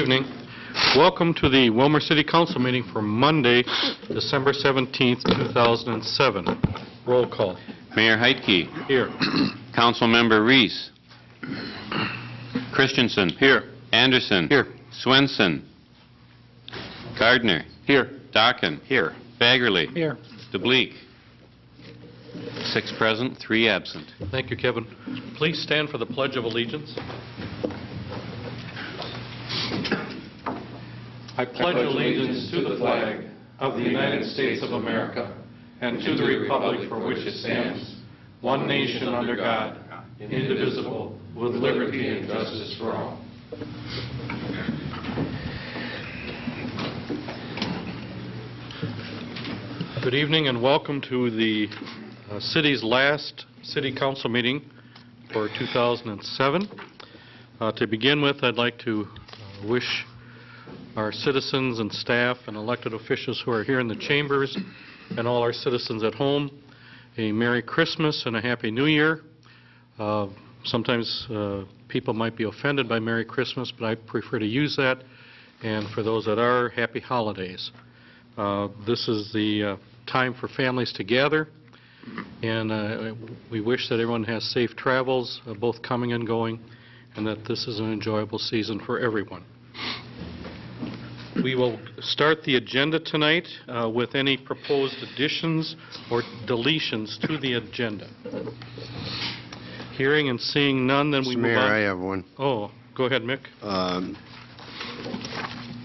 evening. Welcome to the Willmar City Council meeting for Monday, December 17th, 2007. Roll call. Mayor Heitke. Here. Councilmember Reese. Christensen. Here. Anderson. Here. Swenson. Gardner. Here. Dockin. Here. Baggerly. Here. DeBleek. 6 present, 3 absent. Thank you, Kevin. Please stand for the Pledge of Allegiance. I pledge allegiance to the flag of the United States of America and to the republic for which it stands, one nation under God, indivisible, with liberty and justice for all. Good evening and welcome to the city's last city council meeting for 2007. To begin with, I'd like to wish our citizens and staff and elected officials who are here in the chambers and all our citizens at home a Merry Christmas and a Happy New Year. Sometimes people might be offended by Merry Christmas, but I prefer to use that. And for those that are, Happy Holidays. This is the time for families to gather, and we wish that everyone has safe travels, both coming and going, and that this is an enjoyable season for everyone. We will start the agenda tonight with any proposed additions or deletions to the agenda. Hearing and seeing none, then we move on. Mayor, I have one. Oh, go ahead, Mick.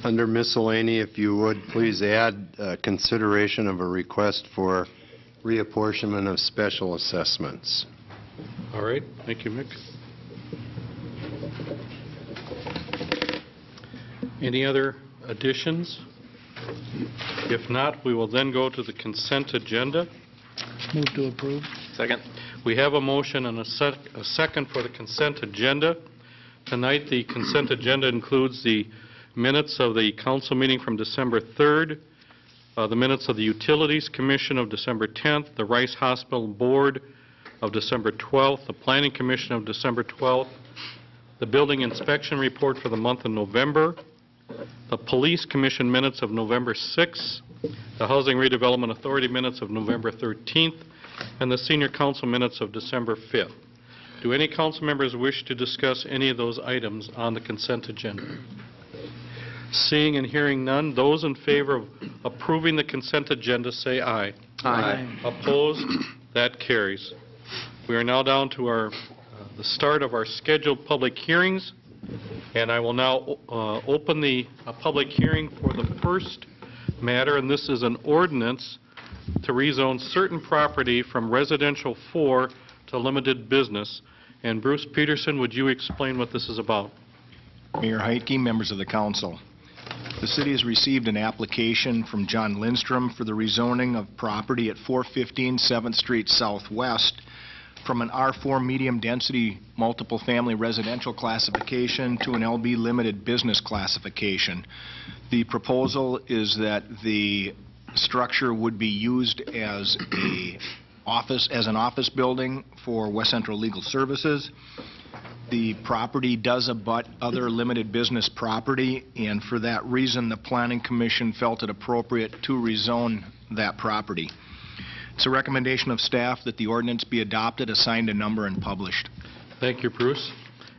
Under miscellany, if you would, please add consideration of a request for reapportionment of special assessments. All right. Thank you, Mick. Any other additions? If not, we will then go to the consent agenda. Move to approve. Second. We have a motion and a second for the consent agenda. Tonight, the consent agenda includes the minutes of the council meeting from December 3rd, the minutes of the Utilities Commission of December 10th, the Rice Hospital Board of December 12th, the Planning Commission of December 12th, the Building Inspection Report for the month of November, the Police Commission minutes of November 6th, the Housing Redevelopment Authority minutes of November 13th, and the Senior Council minutes of December 5th. Do any council members wish to discuss any of those items on the consent agenda? Seeing and hearing none, those in favor of approving the consent agenda say aye. Aye. Opposed? That carries. We are now down to the start of our scheduled public hearings, and I will now open the public hearing for the first matter, and this is an ordinance to rezone certain property from residential 4 to limited business. And Bruce Peterson, would you explain what this is about? Mayor Heitke, members of the council. The city has received an application from John Lindstrom for the rezoning of property at 415 7th Street Southwest from an R4 medium-density multiple-family residential classification to an LB limited business classification. The proposal is that the structure would be used as an office building for West Central Legal Services. The property does abut other limited business property, and for that reason, the Planning Commission felt it appropriate to rezone that property. It's a recommendation of staff that the ordinance be adopted, assigned a number, and published. Thank you, Bruce.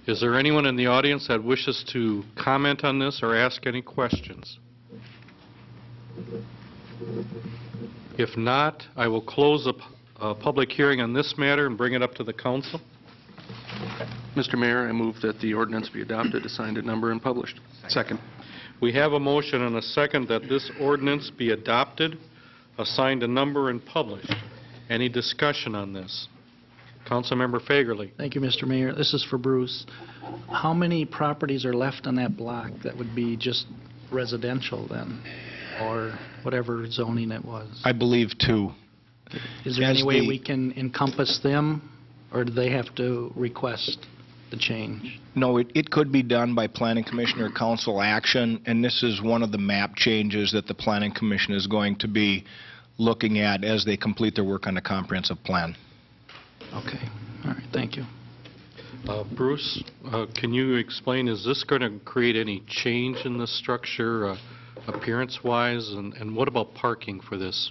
Is there anyone in the audience that wishes to comment on this or ask any questions? If not, I will close the public hearing on this matter and bring it up to the council. Mr. Mayor, I move that the ordinance be adopted, assigned a number, and published. Second. We have a motion and a second that this ordinance be adopted, assigned a number, and published. Any discussion on this? Councilmember Fagerly. Thank you, Mr. Mayor. This is for Bruce. How many properties are left on that block that would be just residential then, or whatever zoning it was? I believe 2. Is there any way we can encompass them, or do they have to request the change? No, it could be done by Planning Commission or council action, and this is one of the map changes that the Planning Commission is going to be looking at as they complete their work on the comprehensive plan. Okay. All right. Thank you. Bruce, can you explain, is this going to create any change in the structure appearance-wise? And what about parking for this?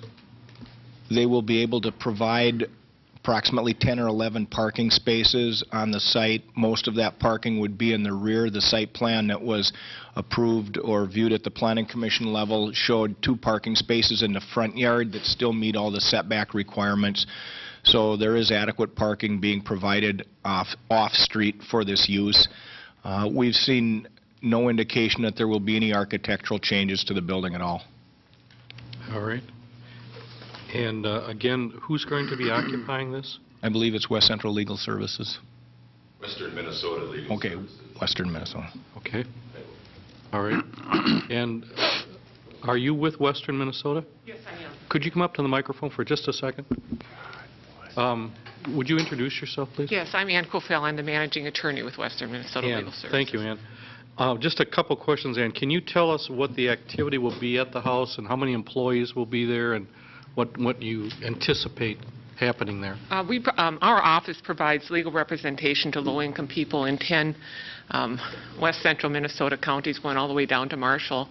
They will be able to provide approximately 10 or 11 parking spaces on the site. Most of that parking would be in the rear. The site plan that was approved or viewed at the Planning Commission level showed 2 parking spaces in the front yard that still meet all the setback requirements. So there is adequate parking being provided off-street for this use. We've seen no indication that there will be any architectural changes to the building at all. All right. And again, who's going to be occupying this? I believe it's West Central Legal Services. Western Minnesota Legal Okay, Services. Western Minnesota. Okay. All right. And are you with Western Minnesota? Yes, I am. Could you come up to the microphone for just a second? Would you introduce yourself, please? Yes, I'm Ann Kofel. I'm the managing attorney with Western Minnesota Ann, Legal Services. thank you, Ann. Just a couple questions, Ann. Can you tell us what the activity will be at the house and how many employees will be there and what you anticipate happening there? Our office provides legal representation to low-income people in 10 west central Minnesota counties, going all the way down to Marshall,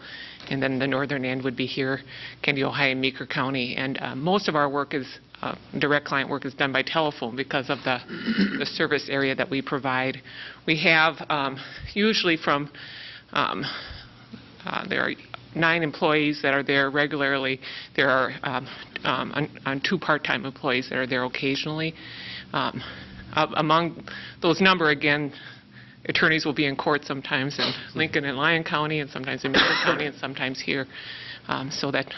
and then the northern end would be here, Candy, Ohio, and Meeker County. And most of our work is direct client work is done by telephone because of the service area that we provide. We have usually from there are 9 employees that are there regularly. There are on 2 part-time employees that are there occasionally. Among those number, again, attorneys will be in court sometimes in Lincoln and Lyon County, and sometimes in Meeker County, and sometimes here. So that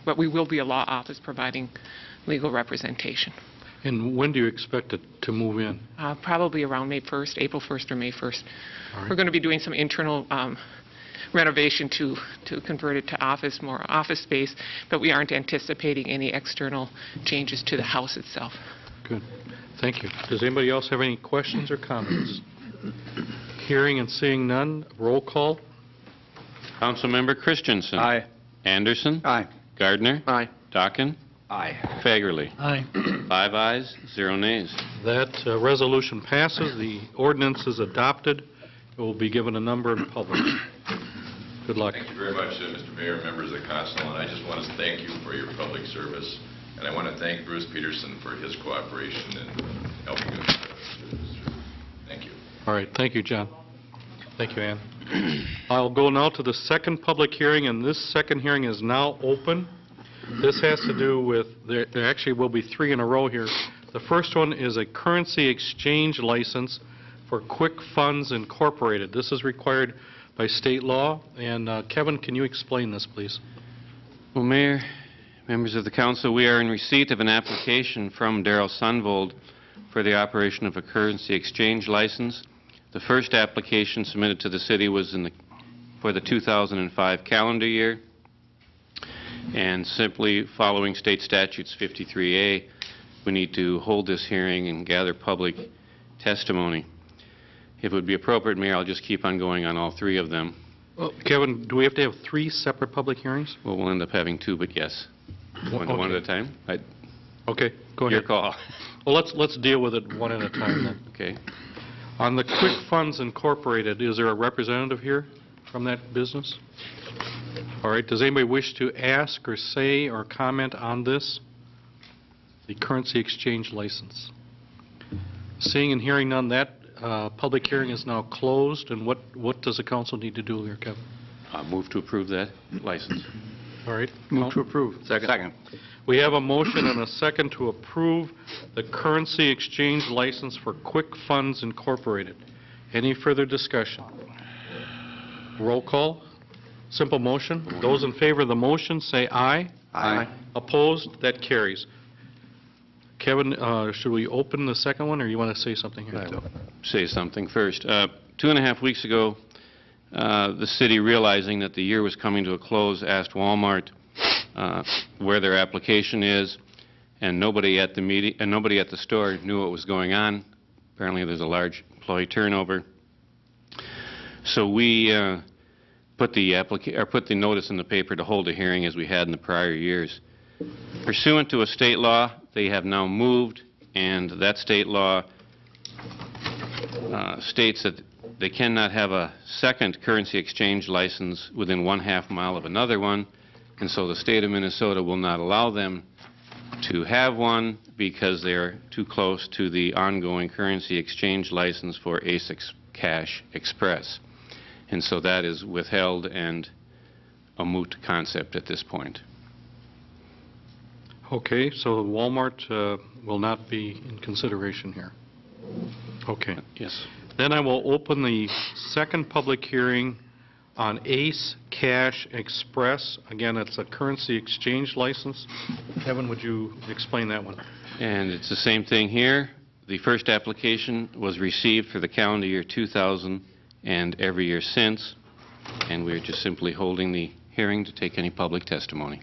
but we will be a law office providing legal representation. And when do you expect it to move in? Probably around May 1st, April 1st or May 1st. All right. We're going to be doing some internal renovation to convert it to more office space, but we aren't anticipating any external changes to the house itself. Good. Thank you. Does anybody else have any questions or comments? Hearing and seeing none, roll call. Councilmember Christensen. Aye. Anderson. Aye. Gardner. Aye. Dockin. Aye. Fagerly. Aye. 5 ayes, 0 nays. That resolution passes. The ordinance is adopted. It will be given a number and published. Good luck. Thank you very much, Mr. Mayor, members of the council, and I just want to thank you for your public service. And I want to thank Bruce Peterson for his cooperation in helping us through this. Thank you. All right. Thank you, John. Thank you, Ann. I'll go now to the second public hearing, and this second hearing is now open. This has to do with, there actually will be 3 in a row here. The first one is a currency exchange license for Quick Funds Incorporated. This is required by state law. And Kevin, can you explain this, please? Well, Mayor, members of the council, we are in receipt of an application from Darrell Sunvold for the operation of a currency exchange license. The first application submitted to the city was for the 2005 calendar year. And simply following state statutes 53A, we need to hold this hearing and gather public testimony. If it would be appropriate, Mayor, I'll just keep on going on all 3 of them. Well, Kevin, do we have to have 3 separate public hearings? Well, we'll end up having 2, but yes. One at a time? Okay, go Your ahead. call. Well, let's deal with it one at a time then. Okay. On the Quick Funds Incorporated, is there a representative here from that business? All right, does anybody wish to ask or say or comment on this? The currency exchange license. Seeing and hearing none, that public hearing is now closed, and what does the council need to do here, Kevin? Move to approve that license. All right. Move to approve. Second. We have a motion and a second to approve the currency exchange license for Quick Funds Incorporated. Any further discussion? Roll call. Simple motion. Those in favor of the motion say aye. Aye. Opposed? That carries. Kevin, should we open the second one, or you want to say something here? I will say something first. 2.5 weeks ago, the city, realizing that the year was coming to a close, asked Walmart where their application is, and nobody at the store knew what was going on. Apparently, there's a large employee turnover. So we put the notice in the paper to hold a hearing as we had in the prior years. Pursuant to a state law, they have now moved, and that state law states that they cannot have a second currency exchange license within 1/2 mile of another one, and so the state of Minnesota will not allow them to have one because they're too close to the ongoing currency exchange license for Ace Cash Express. And so that is withheld and a moot concept at this point. Okay, so Walmart will not be in consideration here. Okay. Yes. Then I will open the second public hearing on Ace Cash Express. Again, it's a currency exchange license. Kevin, would you explain that one? And it's the same thing here. The first application was received for the calendar year 2000 and every year since, and we're just simply holding the hearing to take any public testimony.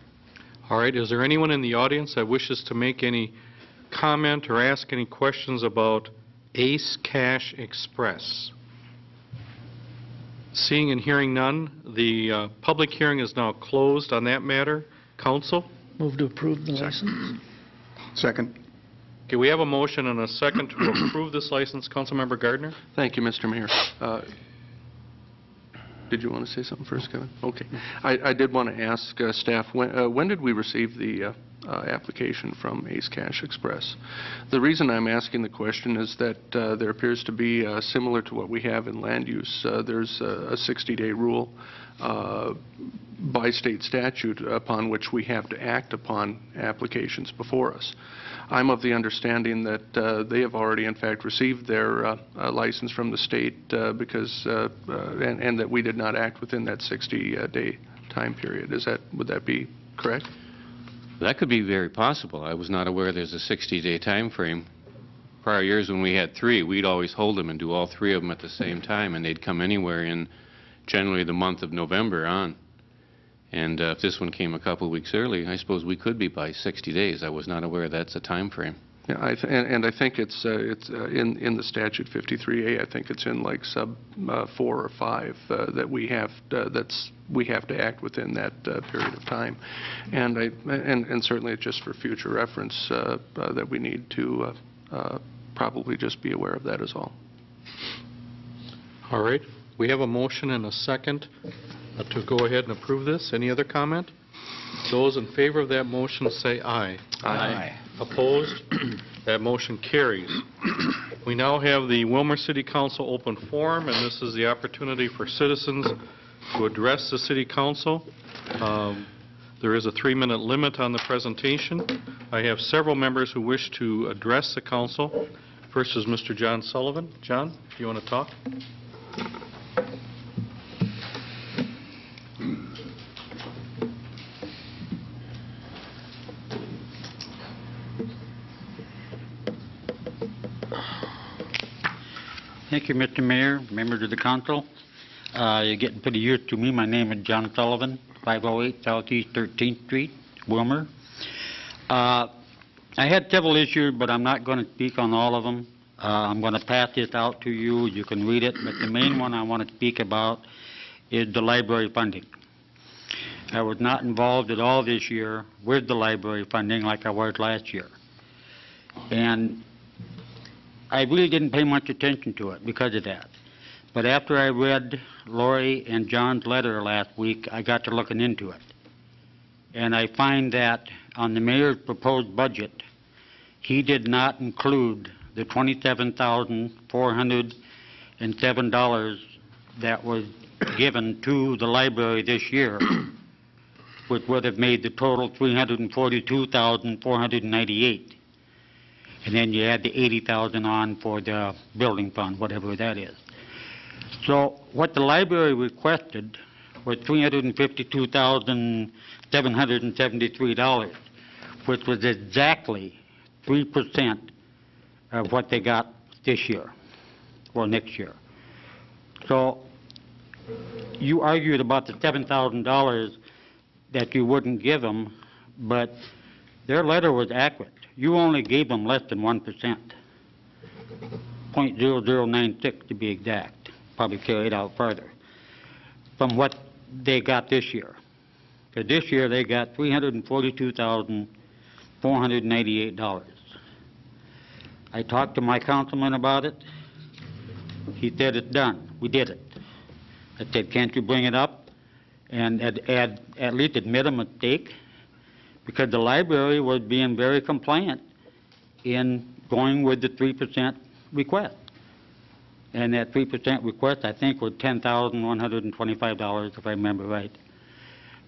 All right, is there anyone in the audience that wishes to make any comment or ask any questions about Ace Cash Express? Seeing and hearing none, the public hearing is now closed on that matter. Council? Move to approve the license. Second. Okay, we have a motion and a second to approve this license. Councilmember Gardner? Thank you, Mr. Mayor. Did you want to say something first, Kevin? Okay. I did want to ask staff, when did we receive the application from Ace Cash Express? The reason I'm asking the question is that there appears to be, similar to what we have in land use, there's a 60-day rule by state statute upon which we have to act upon applications before us. I'm of the understanding that they have already, in fact, received their license from the state because, and that we did not act within that 60-day time period. Would that be correct? That could be very possible. I was not aware there's a 60-day time frame. Prior years when we had 3, we'd always hold them and do all 3 of them at the same time, and they'd come anywhere in generally the month of November on. And if this one came a couple of weeks early, I suppose we could be by 60 days. I was not aware that's a time frame. Yeah, and I think it's in the statute 53A. I think it's in like sub 4 or 5 that we have to act within that period of time, and certainly it's just for future reference that we need to probably just be aware of that as all. All right. We have a motion and a second to go ahead and approve this. Any other comment? Those in favor of that motion say aye. Aye. Opposed? That motion carries. We now have the Willmar City Council open forum, and this is the opportunity for citizens to address the City Council. There is a 3-minute limit on the presentation. I have several members who wish to address the Council. First is Mr. John Sullivan. John, do you want to talk? Thank you, Mr. Mayor, members of the council. You're getting pretty used to me. My name is John Sullivan, 508 Southeast 13th Street, Willmar. I had several issues, but I'm not going to speak on all of them. I'm going to pass this out to you. You can read it, but the main one I want to speak about is the library funding. I was not involved at all this year with the library funding like I was last year. And I really didn't pay much attention to it because of that. But after I read Lori and John's letter last week, I got to looking into it. And I find that on the mayor's proposed budget, he did not include the $27,407 that was given to the library this year, which would have made the total $342,498. And then you add the $80,000 on for the building fund, whatever that is. So what the library requested was $352,773, which was exactly 3% of what they got this year or next year. So you argued about the $7,000 that you wouldn't give them, but their letter was accurate. You only gave them less than 1%, 0.0096 to be exact, probably carry it out further, from what they got this year. Because this year they got $342,498. I talked to my councilman about it, He said it's done. We did it. I said, can't you bring it up and at least admit a mistake? Because the library was being very compliant in going with the 3% request. And that 3% request, I think, was $10,125, if I remember right.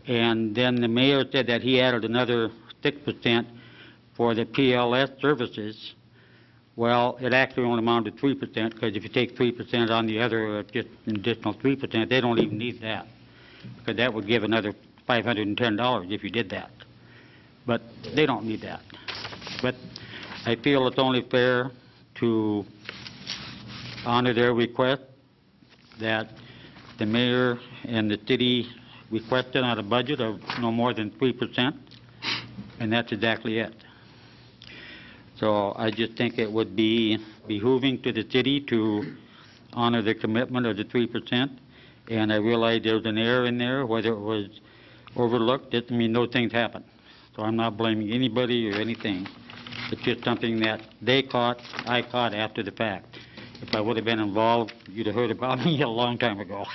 And then the mayor said that he added another 6% for the PLS services. Well, it actually only amounted to 3%, because if you take 3% on the other, just an additional 3%, they don't even need that, because that would give another $510 if you did that. But they don't need that. But I feel it's only fair to honor their request that the mayor and the city requested on a budget of no more than 3%, and that's exactly it. So I just think it would be behooving to the city to honor the commitment of the 3%, and I realize there's an error in there, whether it was overlooked, it doesn't mean no things happen. So I'm not blaming anybody or anything. It's just something that they caught, I caught after the fact. If I would have been involved, you'd have heard about me a long time ago.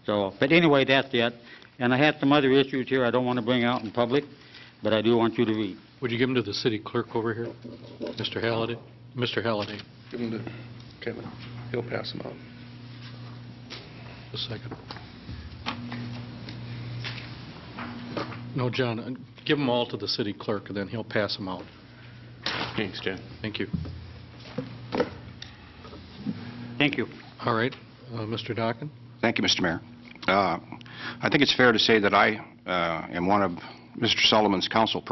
So, but anyway, that's it. And I had some other issues here I don't want to bring out in public, but I do want you to read. Would you give them to the city clerk over here? Mr. Halliday? Mr. Halliday, Give them to Kevin. He'll pass them out. a second. No, John, give them all to the city clerk, and then he'll pass them out. Thanks, John. Thank you. Thank you. All right, Mr. Dockin? Thank you, Mr. Mayor. I think it's fair to say that I am one of Mr. Sullivan's council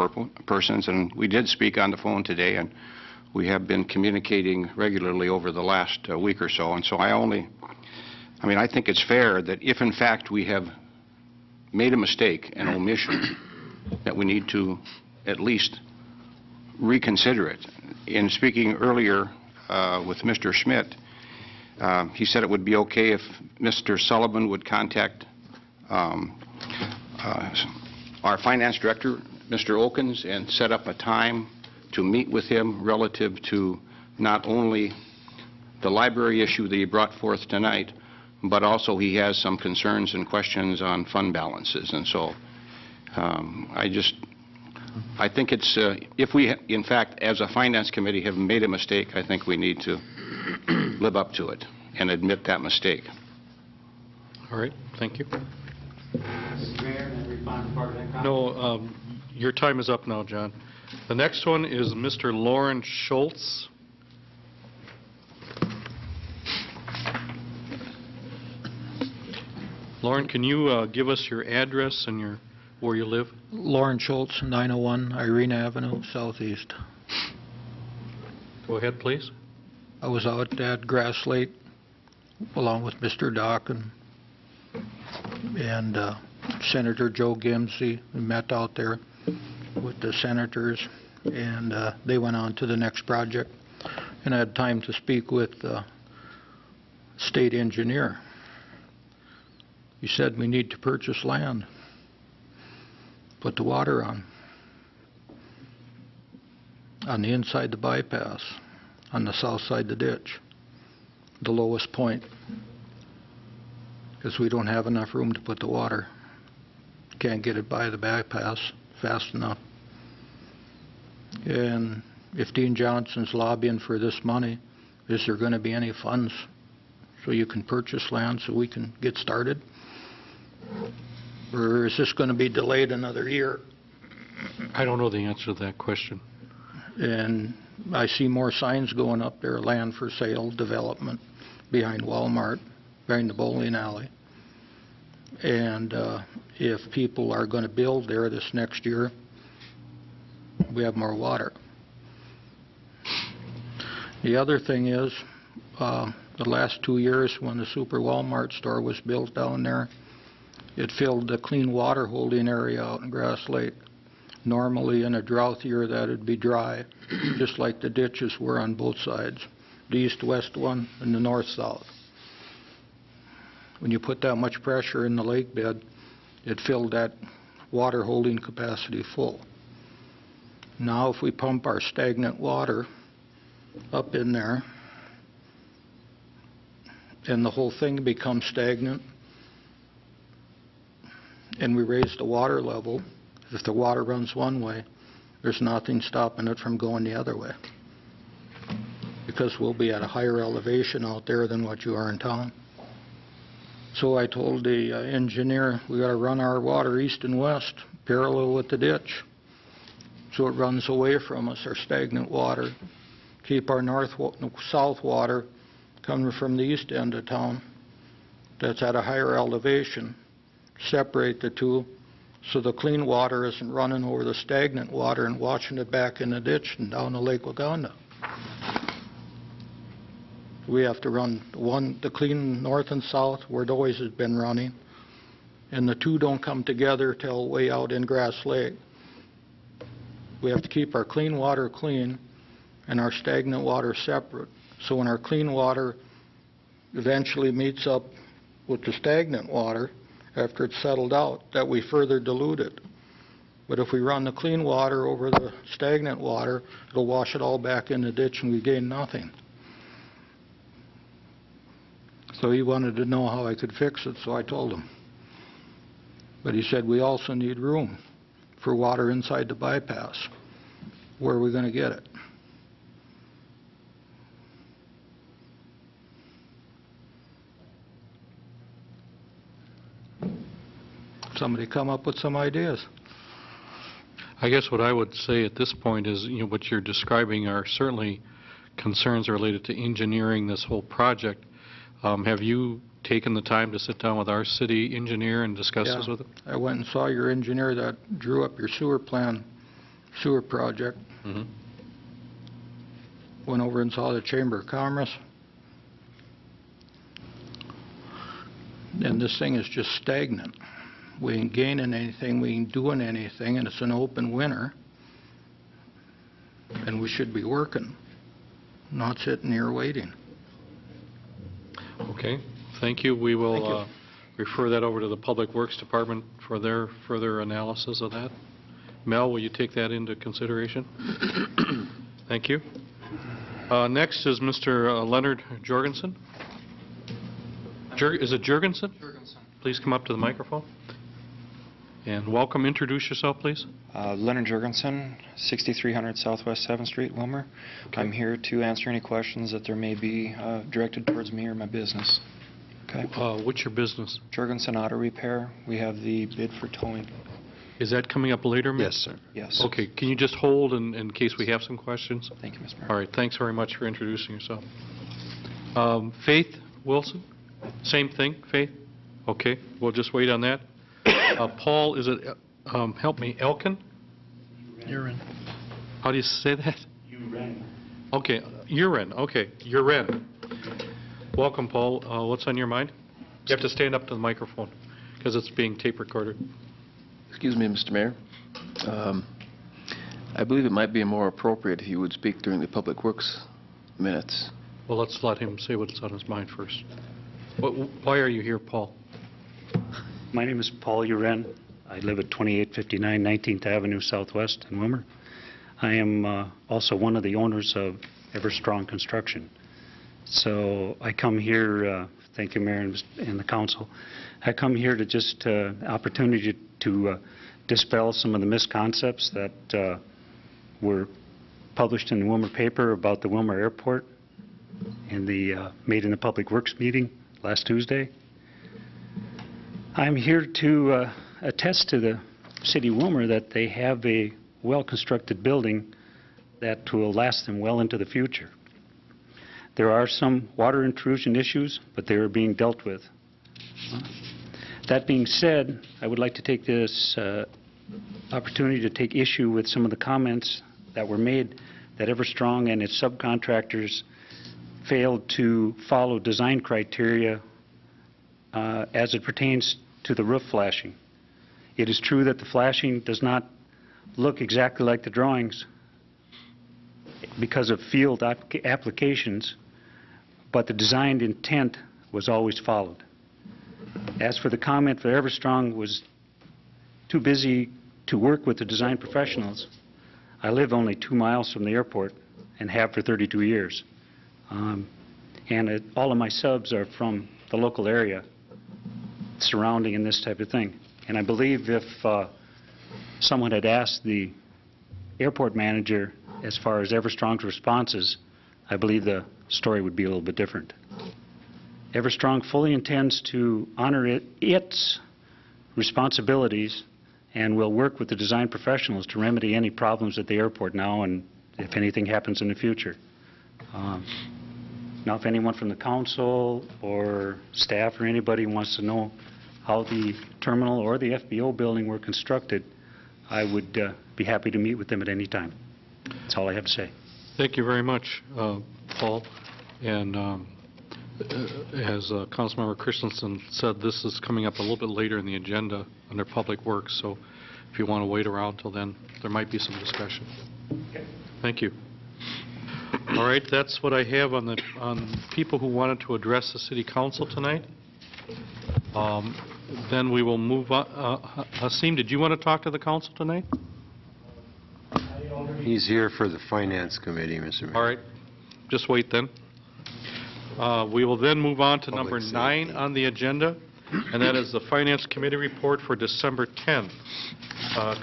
persons, and we did speak on the phone today, and we have been communicating regularly over the last week or so. And so I think it's fair that if in fact we have made a mistake, an omission, that we need to at least reconsider it. In speaking earlier with Mr. Schmidt, he said it would be okay if Mr. Sullivan would contact our finance director, Mr. Okens, and set up a time to meet with him relative to not only the library issue that he brought forth tonight, but also he has some concerns and questions on fund balances. And so I think it's, if we, in fact, as a finance committee have made a mistake, I think we need to live up to it and admit that mistake. All right, thank you. Mr. Mayor, may I respond to part of that comment? No, your time is up now, John. The next one is Mr. Lauren Schultz. Lauren, can you give us your address and where you live? Lauren Schultz, 901 Irene Avenue, Southeast. Go ahead, please. I was out at Grass Lake along with Mr. Dockin and Senator Joe Gimsey. We met out there with the senators, and they went on to the next project. And I had time to speak with the state engineer. He said we need to purchase land, put the water on the inside the bypass, on the south side of the ditch, the lowest point, because we don't have enough room to put the water. Can't get it by the bypass fast enough. And if Dean Johnson's lobbying for this money, is there going to be any funds so you can purchase land so we can get started? Or is this going to be delayed another year? I don't know the answer to that question. And I see more signs going up there, land for sale, development, behind Walmart, behind the bowling alley. And if people are going to build there this next year, we have more water. The other thing is, the last 2 years when the Super Walmart store was built down there, it filled the clean water holding area out in Grass Lake. Normally in a drought year that would be dry, just like the ditches were on both sides, the east-west one and the north-south. When you put that much pressure in the lake bed, it filled that water holding capacity full. Now if we pump our stagnant water up in there, and the whole thing becomes stagnant, and we raise the water level, if the water runs one way, there's nothing stopping it from going the other way, because we'll be at a higher elevation out there than what you are in town. So I told the engineer, we got to run our water east and west, parallel with the ditch, so it runs away from us, our stagnant water. Keep our south water coming from the east end of town, that's at a higher elevation. Separate the two, so the clean water isn't running over the stagnant water and washing it back in the ditch and down the Lake Waganda. We have to run the clean north and south where it always has been running, and the two don't come together till way out in Grass Lake. We have to keep our clean water clean and our stagnant water separate. So when our clean water eventually meets up with the stagnant water, after it's settled out, that we further dilute it. But if we run the clean water over the stagnant water, it'll wash it all back in the ditch and we gain nothing. So he wanted to know how I could fix it, so I told him. But he said we also need room for water inside the bypass. Where are we going to get it? Somebody come up with some ideas. I guess what I would say at this point is, what you're describing are certainly concerns related to engineering this whole project. Have you taken the time to sit down with our city engineer and discuss this with him? I went and saw your engineer that drew up your sewer plan, sewer project. Mm-hmm. Went over and saw the Chamber of Commerce. And this thing is just stagnant. We ain't gaining anything, we ain't doing anything, and it's an open winter. And we should be working, not sitting here waiting. Okay, thank you. We will refer that over to the Public Works Department for their further analysis of that. Mel, will you take that into consideration? Thank you. Next is Mr. Leonard Jorgensen. Is it Jorgensen? Jorgensen. Please come up to the microphone. And welcome. Introduce yourself, please. Leonard Jorgensen, 6300 Southwest 7th Street, Willmar. Okay. I'm here to answer any questions that there may be directed towards me or my business. Okay. What's your business? Jorgensen Auto Repair. We have the bid for towing. Is that coming up later, Mayor? Yes, sir. Yes. Okay. Can you just hold in case we have some questions? Thank you, Mr. Mayor. All right. Thanks very much for introducing yourself. Faith Wilson? Same thing, Faith? Okay. We'll just wait on that. Paul, is it, help me, Elkin? Urine. How do you say that? Urine. Okay, urine, okay, urine. Welcome, Paul. What's on your mind? You have to stand up to the microphone because it's being tape recorded. Excuse me, Mr. Mayor. I believe it might be more appropriate if you would speak during the Public Works minutes. Well, let's let him say what's on his mind first. Why are you here, Paul? My name is Paul Uren. I live at 2859 19th Avenue Southwest in Willmar. I am also one of the owners of Everstrong Construction. So I come here, thank you, Mayor and the Council. I come here to just opportunity to dispel some of the misconceptions that were published in the Willmar paper about the Willmar Airport and the made in the Public Works meeting last Tuesday. I'm here to attest to the City of Willmar that they have a well-constructed building that will last them well into the future. There are some water intrusion issues, but they are being dealt with. That being said, I would like to take this opportunity to take issue with some of the comments that were made that Everstrong and its subcontractors failed to follow design criteria as it pertains to the roof flashing. It is true that the flashing does not look exactly like the drawings because of field applications, but the designed intent was always followed. As for the comment that Everstrong was too busy to work with the design professionals, I live only 2 miles from the airport and have for 32 years. In and all of my subs are from the local area surrounding and this type of thing. And I believe if someone had asked the airport manager as far as Everstrong's responses, I believe the story would be a little bit different. Everstrong fully intends to honor its responsibilities and will work with the design professionals to remedy any problems at the airport now and if anything happens in the future. Now, if anyone from the council or staff or anybody wants to know how the terminal or the FBO building were constructed, I would be happy to meet with them at any time. That's all I have to say. Thank you very much, Paul. And as Councilmember Christensen said, this is coming up a little bit later in the agenda under Public Works, so if you want to wait around till then, there might be some discussion. Okay. Thank you. All right, that's what I have on people who wanted to address the City Council tonight. Then we will move on. Hasim, did you want to talk to the Council tonight? He's here for the Finance Committee, Mr. Mayor. All right, just wait then. We will then move on to Public number safety. 9 on the agenda, and that is the Finance Committee report for December 10th.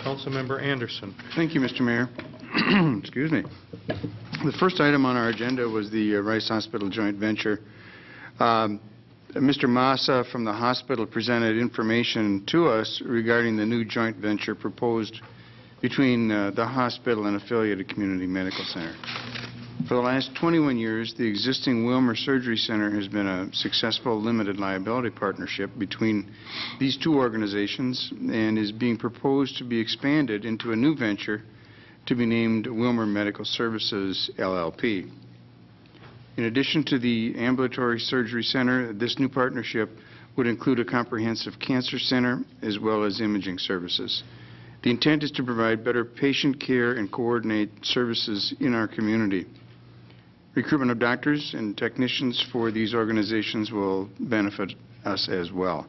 Councilmember Anderson. Thank you, Mr. Mayor. Excuse me. The first item on our agenda was the Rice Hospital joint venture. Mr. Massa from the hospital presented information to us regarding the new joint venture proposed between the hospital and affiliated community medical center. For the last 21 years, the existing Willmar Surgery Center has been a successful limited liability partnership between these two organizations and is being proposed to be expanded into a new venture to be named Willmar Medical Services, LLP. In addition to the ambulatory surgery center, this new partnership would include a comprehensive cancer center as well as imaging services. The intent is to provide better patient care and coordinate services in our community. Recruitment of doctors and technicians for these organizations will benefit us as well.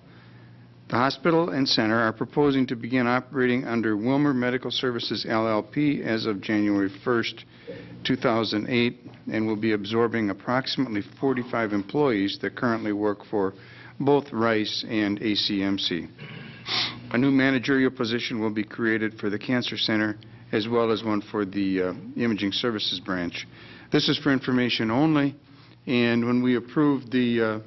The hospital and center are proposing to begin operating under Willmar Medical Services, LLP as of January 1st, 2008, and will be absorbing approximately 45 employees that currently work for both Rice and ACMC. A new managerial position will be created for the Cancer Center as well as one for the Imaging Services branch. This is for information only, and when we approved the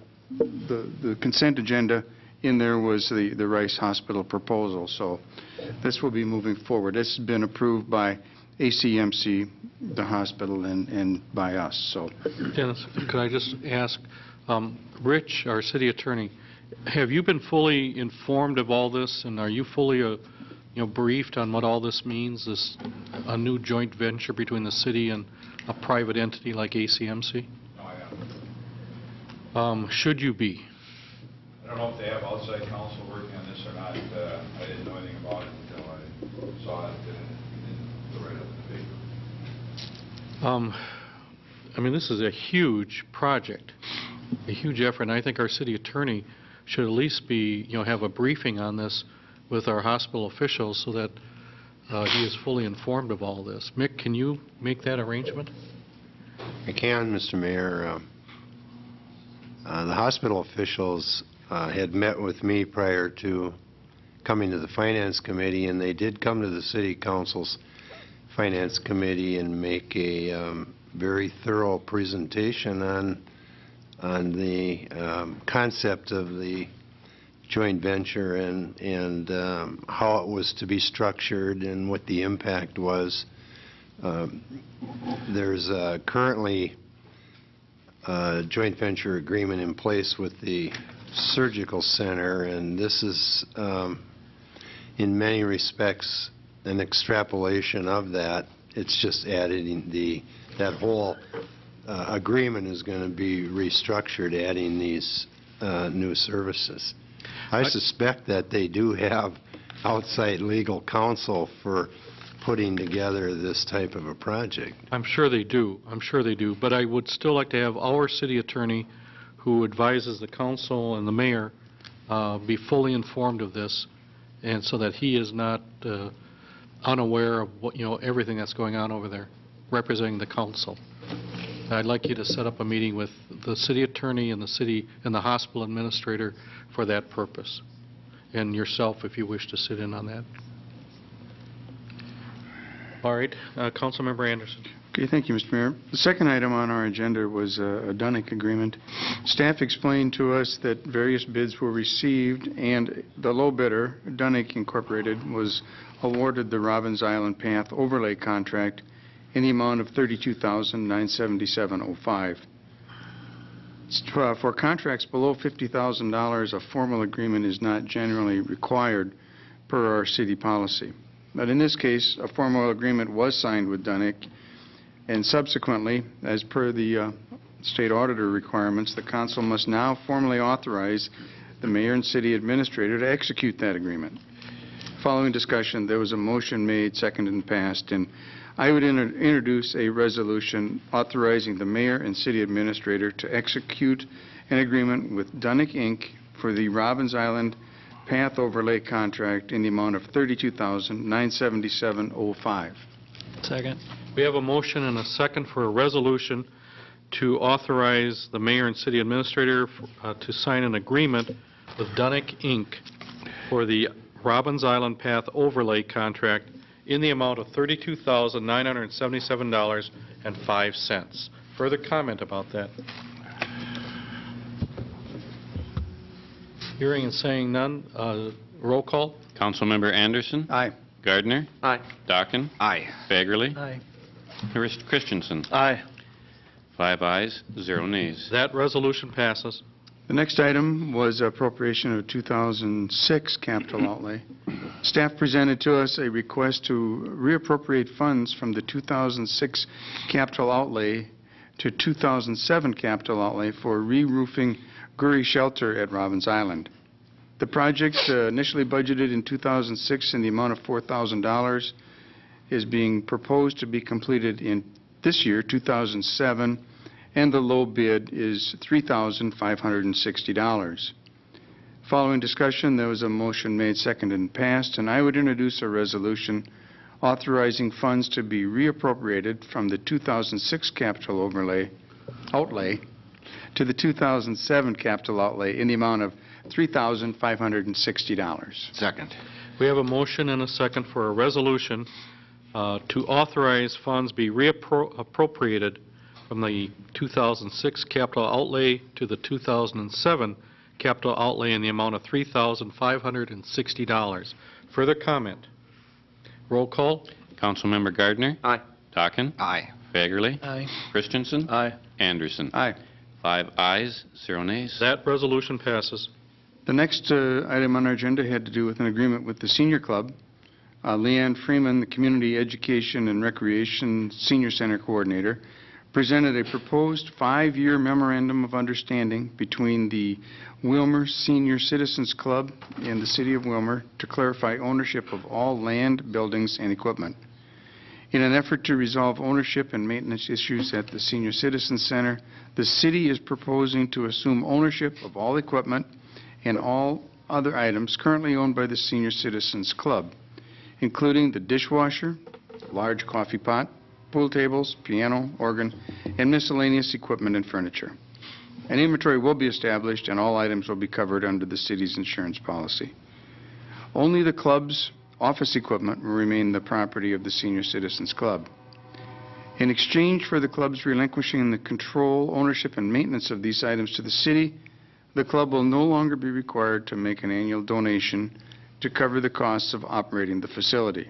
consent agenda, in there was the Rice Hospital proposal, so this will be moving forward. This has been approved by ACMC, the hospital, and by us. So, Dennis, could I just ask, Rich, our city attorney, have you been fully informed of all this, and are you fully briefed on what all this means, this a new joint venture between the city and a private entity like ACMC? No, I haven't. Should you be? I don't know if they have outside counsel working on this or not. I didn't know anything about it until I saw it in the write-up in the paper. I mean, this is a huge project, a huge effort, and I think our city attorney should at least be, have a briefing on this with our hospital officials so that he is fully informed of all this. Mick, can you make that arrangement? I can, Mr. Mayor. The hospital officials had met with me prior to coming to the Finance Committee, and they did come to the City Council's Finance Committee and make a very thorough presentation on the concept of the joint venture and how it was to be structured and what the impact was. There's currently a joint venture agreement in place with the surgical center, and this is in many respects an extrapolation of that. It's just adding that whole agreement is going to be restructured, adding these new services. I suspect that they do have outside legal counsel for putting together this type of a project. I'm sure they do. I'm sure they do. But I would still like to have our city attorney, who advises the council and the mayor, be fully informed of this, and so that he is not unaware of what everything that's going on over there, representing the council. I'd like you to set up a meeting with the city attorney and the hospital administrator for that purpose, and yourself if you wish to sit in on that. All right, Councilmember Anderson. Okay, thank you, Mr. Mayor. The second item on our agenda was a Dunnick agreement. Staff explained to us that various bids were received, and the low bidder, Dunnick Incorporated, was awarded the Robbins Island Path overlay contract in the amount of $32,977.05. For contracts below $50,000, a formal agreement is not generally required per our city policy. But in this case, a formal agreement was signed with Dunnick, and subsequently, as per the state auditor requirements, the council must now formally authorize the mayor and city administrator to execute that agreement. Following discussion, there was a motion made, seconded, and passed, and I would introduce a resolution authorizing the mayor and city administrator to execute an agreement with Dunnick, Inc. for the Robbins Island Path Overlay contract in the amount of $32,977.05. Second. We have a motion and a second for a resolution to authorize the mayor and city administrator to sign an agreement with Dunnick, Inc. for the Robbins Island Path Overlay contract in the amount of $32,977.05. Further comment about that? Hearing and saying none, roll call. Councilmember Anderson. Aye. Gardner. Aye. Dockin. Aye. Fagerly. Aye. Christensen. Aye. 5 ayes, 0 nays. That resolution passes. The next item was appropriation of 2006 capital outlay. Staff presented to us a request to reappropriate funds from the 2006 capital outlay to 2007 capital outlay for re-roofing Gurry Shelter at Robbins Island. The project, initially budgeted in 2006 in the amount of $4,000, is being proposed to be completed in this year, 2007, and the low bid is $3,560. Following discussion, there was a motion made, seconded, and passed, and I would introduce a resolution authorizing funds to be reappropriated from the 2006 capital outlay to the 2007 capital outlay in the amount of $3,560. Second. We have a motion and a second for a resolution to authorize funds be reappropriated from the 2006 capital outlay to the 2007 capital outlay in the amount of $3,560. Further comment? Roll call. Councilmember Gardner. Aye. Dockin. Aye. Fagerly. Aye. Christensen. Aye. Anderson. Aye. 5 ayes, 0 nays. That resolution passes. The next item on our agenda had to do with an agreement with the Senior Club. Leanne Freeman, the Community Education and Recreation Senior Center Coordinator, presented a proposed 5-year memorandum of understanding between the Willmar Senior Citizens Club and the City of Willmar to clarify ownership of all land, buildings, and equipment. In an effort to resolve ownership and maintenance issues at the Senior Citizens Center, the city is proposing to assume ownership of all equipment and all other items currently owned by the Senior Citizens Club, including the dishwasher, large coffee pot, pool tables, piano, organ, and miscellaneous equipment and furniture. An inventory will be established and all items will be covered under the city's insurance policy. Only the club's office equipment will remain the property of the Senior Citizens Club. In exchange for the club's relinquishing the control, ownership, and maintenance of these items to the city, the club will no longer be required to make an annual donation to cover the costs of operating the facility.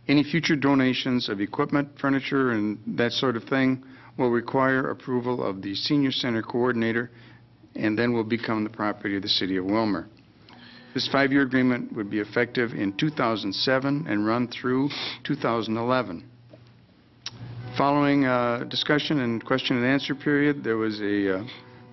Any future donations of equipment, furniture, and that sort of thing will require approval of the Senior Center Coordinator and then will become the property of the City of Willmar. This 5-year agreement would be effective in 2007 and run through 2011. Following discussion and question and answer period, there was a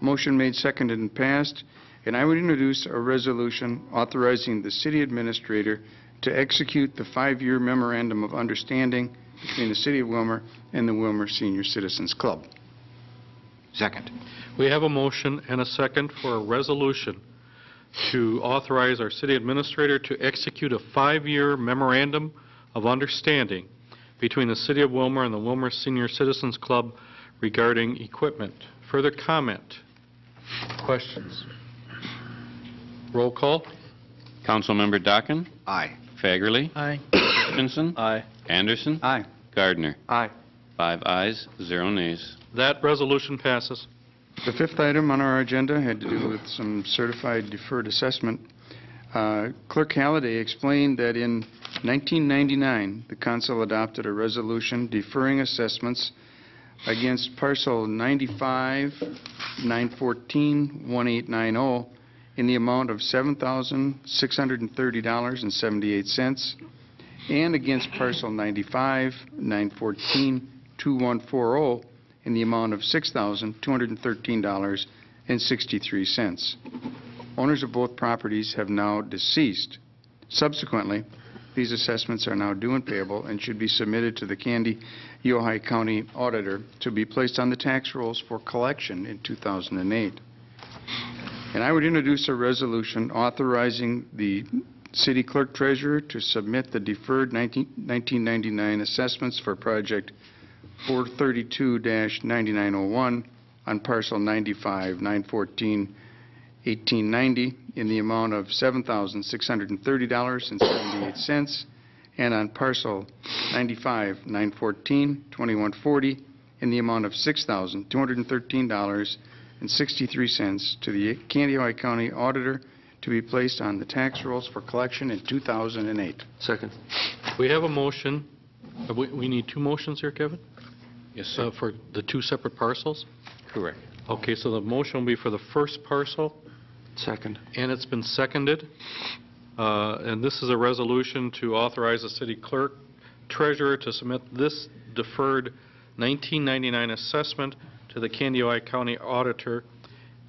motion made, seconded, and passed, and I would introduce a resolution authorizing the city administrator to execute the 5-year memorandum of understanding between the City of Willmar and the Willmar Senior Citizens Club. Second. We have a motion and a second for a resolution to authorize our city administrator to execute a 5-year memorandum of understanding between the City of Willmar and the Willmar Senior Citizens Club regarding equipment. Further comment? Questions? Roll call. Councilmember Dockin? Aye. Fagerly? Aye. Christensen? Aye. Anderson? Aye. Gardner? Aye. 5 ayes, 0 nays. That resolution passes. The fifth item on our agenda had to do with some certified deferred assessment. Clerk Halliday explained that in 1999, the council adopted a resolution deferring assessments against parcel 95-914-1890 in the amount of $7,630.78 and against parcel 95-914-2140 in the amount of $6,213.63. Owners of both properties have now deceased. Subsequently, these assessments are now due and payable and should be submitted to the Ojai County Auditor to be placed on the tax rolls for collection in 2008. And I would introduce a resolution authorizing the City Clerk Treasurer to submit the deferred 1999 assessments for project 432-9901 on parcel 95-914-1890 in the amount of $7,630.78 and on parcel 95-914-2140 in the amount of $6,213.63 to the Ojai County Auditor to be placed on the tax rolls for collection in 2008. Second. We have a motion. We need two motions here, Kevin? Yes, sir. For the two separate parcels? Correct. Okay, so the motion will be for the first parcel, Second. and it's been seconded. And this is a resolution to authorize the city clerk treasurer to submit this deferred 1999 assessment to the Ojai County Auditor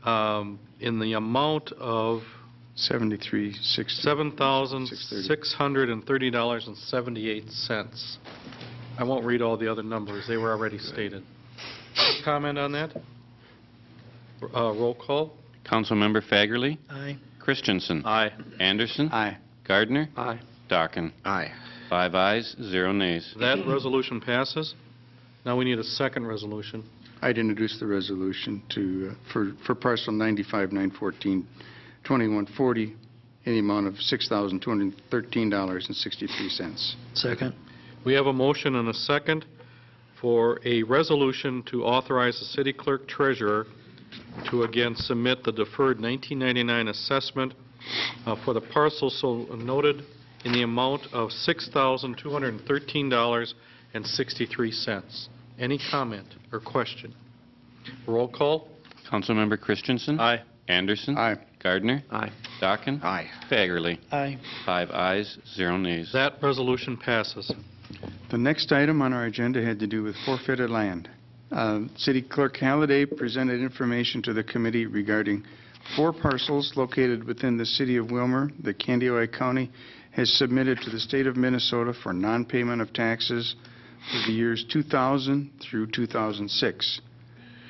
in the amount of $7,630.78. I won't read all the other numbers. They were already stated. Comment on that? Roll call. Councilmember Fagerly? Aye. Christensen? Aye. Anderson? Aye. Gardner? Aye. Dockin? Aye. 5 ayes, 0 nays. That resolution passes. Now we need a second resolution. I'd introduce the resolution to, for parcel 95-914-2140 in the amount of $6,213.63. Second. We have a motion and a second for a resolution to authorize the city clerk treasurer to again submit the deferred 1999 assessment for the parcel so noted in the amount of $6,213.63. Any comment or question? Roll call. Councilmember Christensen? Aye. Anderson? Aye. Gardner? Aye. Dockin? Aye. Fagerly? Aye. 5 ayes, 0 nays. That resolution passes. The next item on our agenda had to do with forfeited land. City Clerk Halliday presented information to the committee regarding 4 parcels located within the city of Willmar that Ojai County has submitted to the state of Minnesota for non-payment of taxes for the years 2000 through 2006.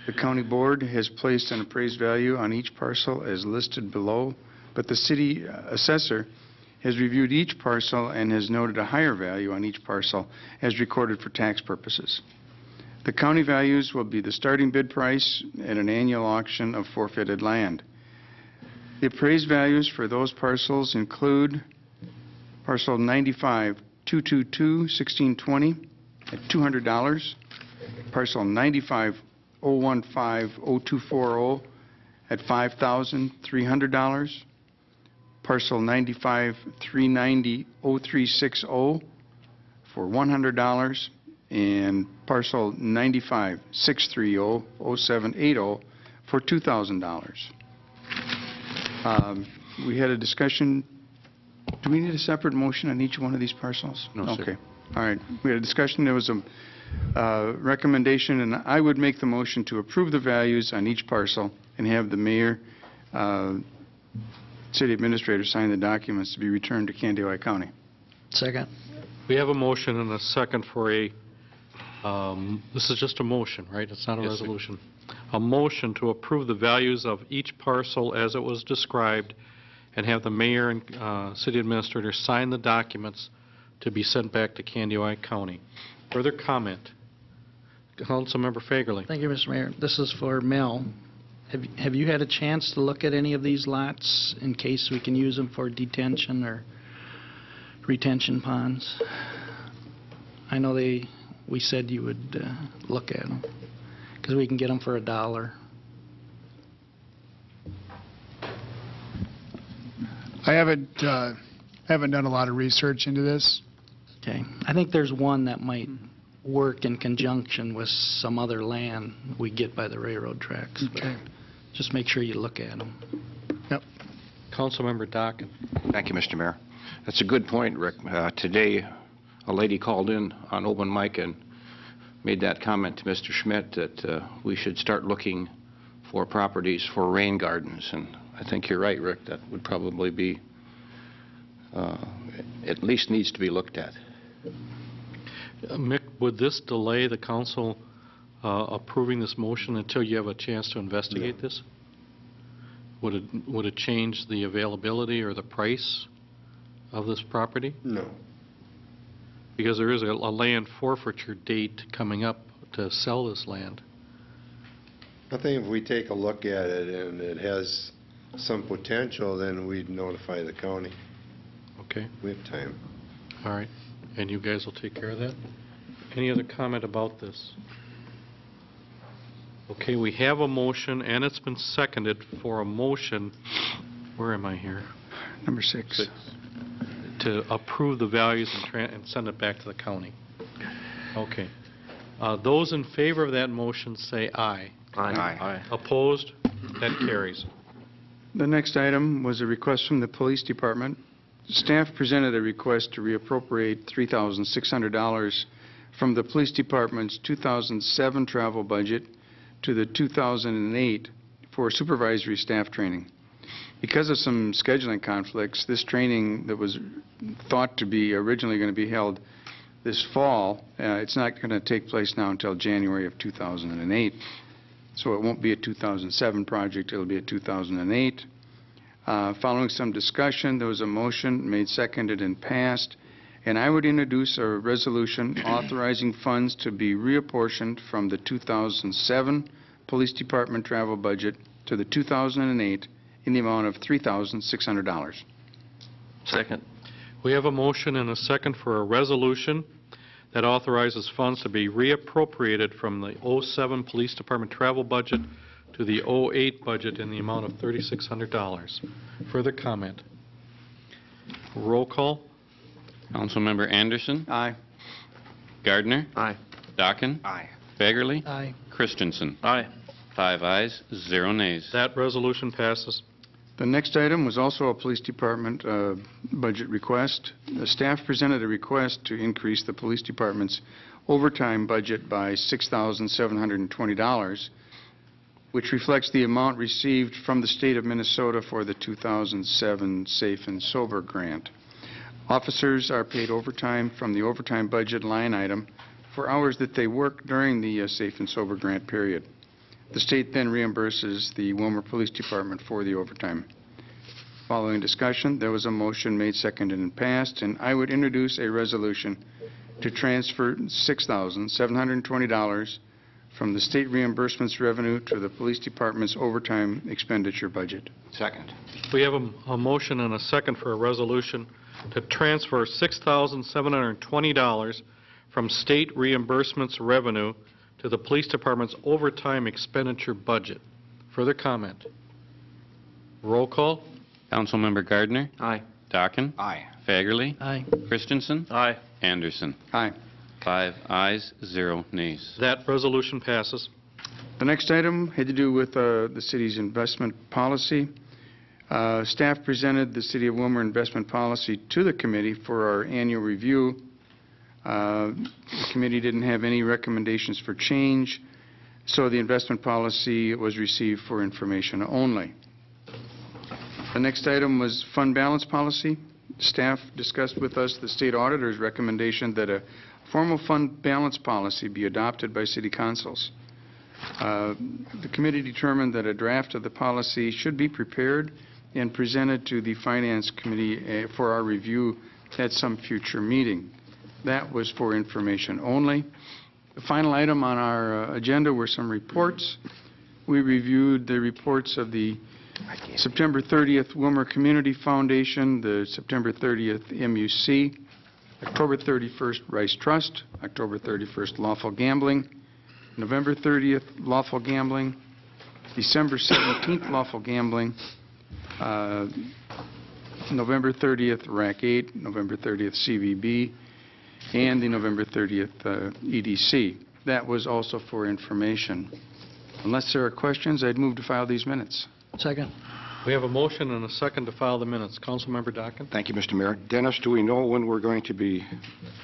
The county board has placed an appraised value on each parcel as listed below, but the city assessor has reviewed each parcel and has noted a higher value on each parcel as recorded for tax purposes. The county values will be the starting bid price at an annual auction of forfeited land. The appraised values for those parcels include parcel 95-222-1620 at $200, parcel 95-015-0240 at $5,300, parcel 95-390-0360 for $100, and parcel 95-630-0780 for $2,000. We had a discussion. Do we need a separate motion on each one of these parcels? No, sir. Okay. All right. We had a discussion. There was a recommendation, and I would make the motion to approve the values on each parcel and have the mayor, city administrator sign the documents to be returned to Ojai County. Second. We have a motion and a second for a, this is just a motion, right? It's not a Yes, sir. resolution. A motion to approve the values of each parcel as it was described and have the mayor and city administrator sign the documents to be sent back to Ojai County. Further comment? Councilmember Fagerly. Thank you, Mr. Mayor. This is for Mel. Have you had a chance to look at any of these lots in case we can use them for detention or retention ponds? I know we said you would look at them because we can get them for $1. I haven't done a lot of research into this. Okay. I think there's one that might work in conjunction with some other land we get by the railroad tracks. Okay. Just make sure you look at them. Yep. Councilmember Dockin. Thank you, Mr. Mayor. That's a good point, Rick. Today, a lady called in on open mic and made that comment to Mr. Schmidt that we should start looking for properties for rain gardens. And I think you're right, Rick. That would probably be, at least needs to be looked at. Mick, would this delay the council approving this motion until you have a chance to investigate this? Would it change the availability or the price of this property? No. Because there is a land forfeiture date coming up to sell this land. I think if we take a look at it and it has some potential, then we'd notify the county. Okay. We have time. All right. And you guys will take care of that? Any other comment about this? Okay, we have a motion, and it's been seconded for a motion. Where am I here? Number 6. To approve the values and send it back to the county. Okay. Those in favor of that motion say aye. Aye. Opposed? That carries. The next item was a request from the police department. Staff presented a request to reappropriate $3,600 from the police department's 2007 travel budget to the 2008 for supervisory staff training. Because of some scheduling conflicts, this training that was thought to be originally going to be held this fall, it's not going to take place now until January of 2008. So it won't be a 2007 project, it'll be a 2008. Following some discussion, there was a motion made, seconded, and passed, and I would introduce a resolution authorizing funds to be reapportioned from the 2007 Police Department travel budget to the 2008 in the amount of $3,600. Second. We have a motion and a second for a resolution that authorizes funds to be reappropriated from the 07 Police Department travel budget to the 08 budget in the amount of $3,600. Further comment? Roll call. Councilmember Anderson. Aye. Gardner. Aye. Dockin. Aye. Fagerly. Aye. Christensen. Aye. 5 ayes, 0 nays. That resolution passes. The next item was also a police department budget request. The staff presented a request to increase the police department's overtime budget by $6,720, which reflects the amount received from the state of Minnesota for the 2007 Safe and Sober grant. Officers are paid overtime from the overtime budget line item for hours that they work during the Safe and Sober grant period. The state then reimburses the Willmar Police Department for the overtime. Following discussion, there was a motion made, seconded, and passed, and I would introduce a resolution to transfer $6,720 from the state reimbursements revenue to the police department's overtime expenditure budget. Second. We have a motion and a second for a resolution to transfer $6,720 from state reimbursements revenue to the police department's overtime expenditure budget. Further comment? Roll call. Councilmember Gardner. Aye. Dockin. Aye. Fagerly. Aye. Christensen. Aye. Anderson. Aye. 5 ayes, 0 nays. That resolution passes. The next item had to do with the city's investment policy. Staff presented the City of Willmar investment policy to the committee for our annual review. The committee didn't have any recommendations for change, so the investment policy was received for information only. The next item was fund balance policy. Staff discussed with us the state auditor's recommendation that a formal fund balance policy be adopted by city councils. The committee determined that a draft of the policy should be prepared and presented to the Finance Committee for our review at some future meeting. That was for information only. The final item on our agenda were some reports. We reviewed the reports of the September 30th Willmar Community Foundation, the September 30th MUC, October 31st Rice Trust, October 31st Lawful Gambling, November 30th Lawful Gambling, December 17th Lawful Gambling, November 30th RAC 8, November 30th CVB, and the November 30th EDC. That was also for information. Unless there are questions, I'd move to file these minutes. Second. We have a motion and a second to file the minutes. Councilmember Dockin? Thank you, Mr. Mayor. Dennis, do we know when we're going to be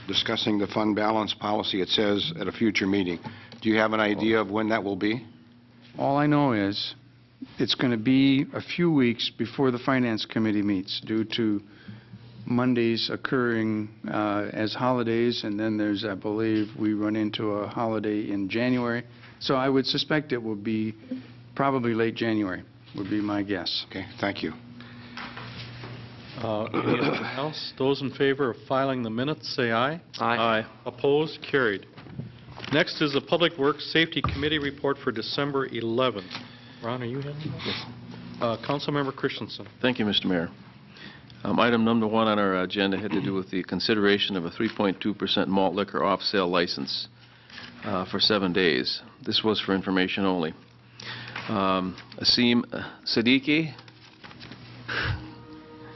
discussing the fund balance policy? It says at a future meeting. Do you have an idea of when that will be? All I know is it's going to be a few weeks before the Finance Committee meets due to Mondays occurring as holidays, and then there's, I believe, we run into a holiday in January. So I would suspect it will be probably late January, would be my guess. Okay, thank you. Anything else? Those in favor of filing the minutes, say aye. Aye. Opposed? Carried. Next is the Public Works Safety Committee report for December 11th. Ron, are you handling that? Yes. Councilmember Christensen. Thank you, Mr. Mayor. Item number 1 on our agenda had to do with the consideration of a 3.2% malt liquor off-sale license for 7 days. This was for information only. Asim Siddiqui,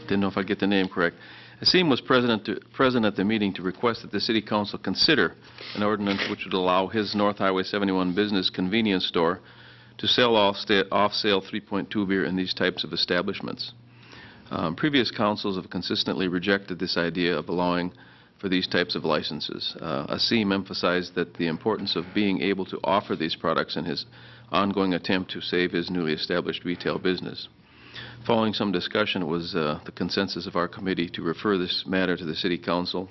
didn't know if I'd get the name correct. Asim was present at the meeting to request that the City Council consider an ordinance which would allow his North Highway 71 business convenience store to sell off-sale 3.2 beer in these types of establishments. Previous councils have consistently rejected this idea of allowing for these types of licenses. Asim emphasized that the importance of being able to offer these products in his ongoing attempt to save his newly established retail business. Following some discussion, it was the consensus of our committee to refer this matter to the City Council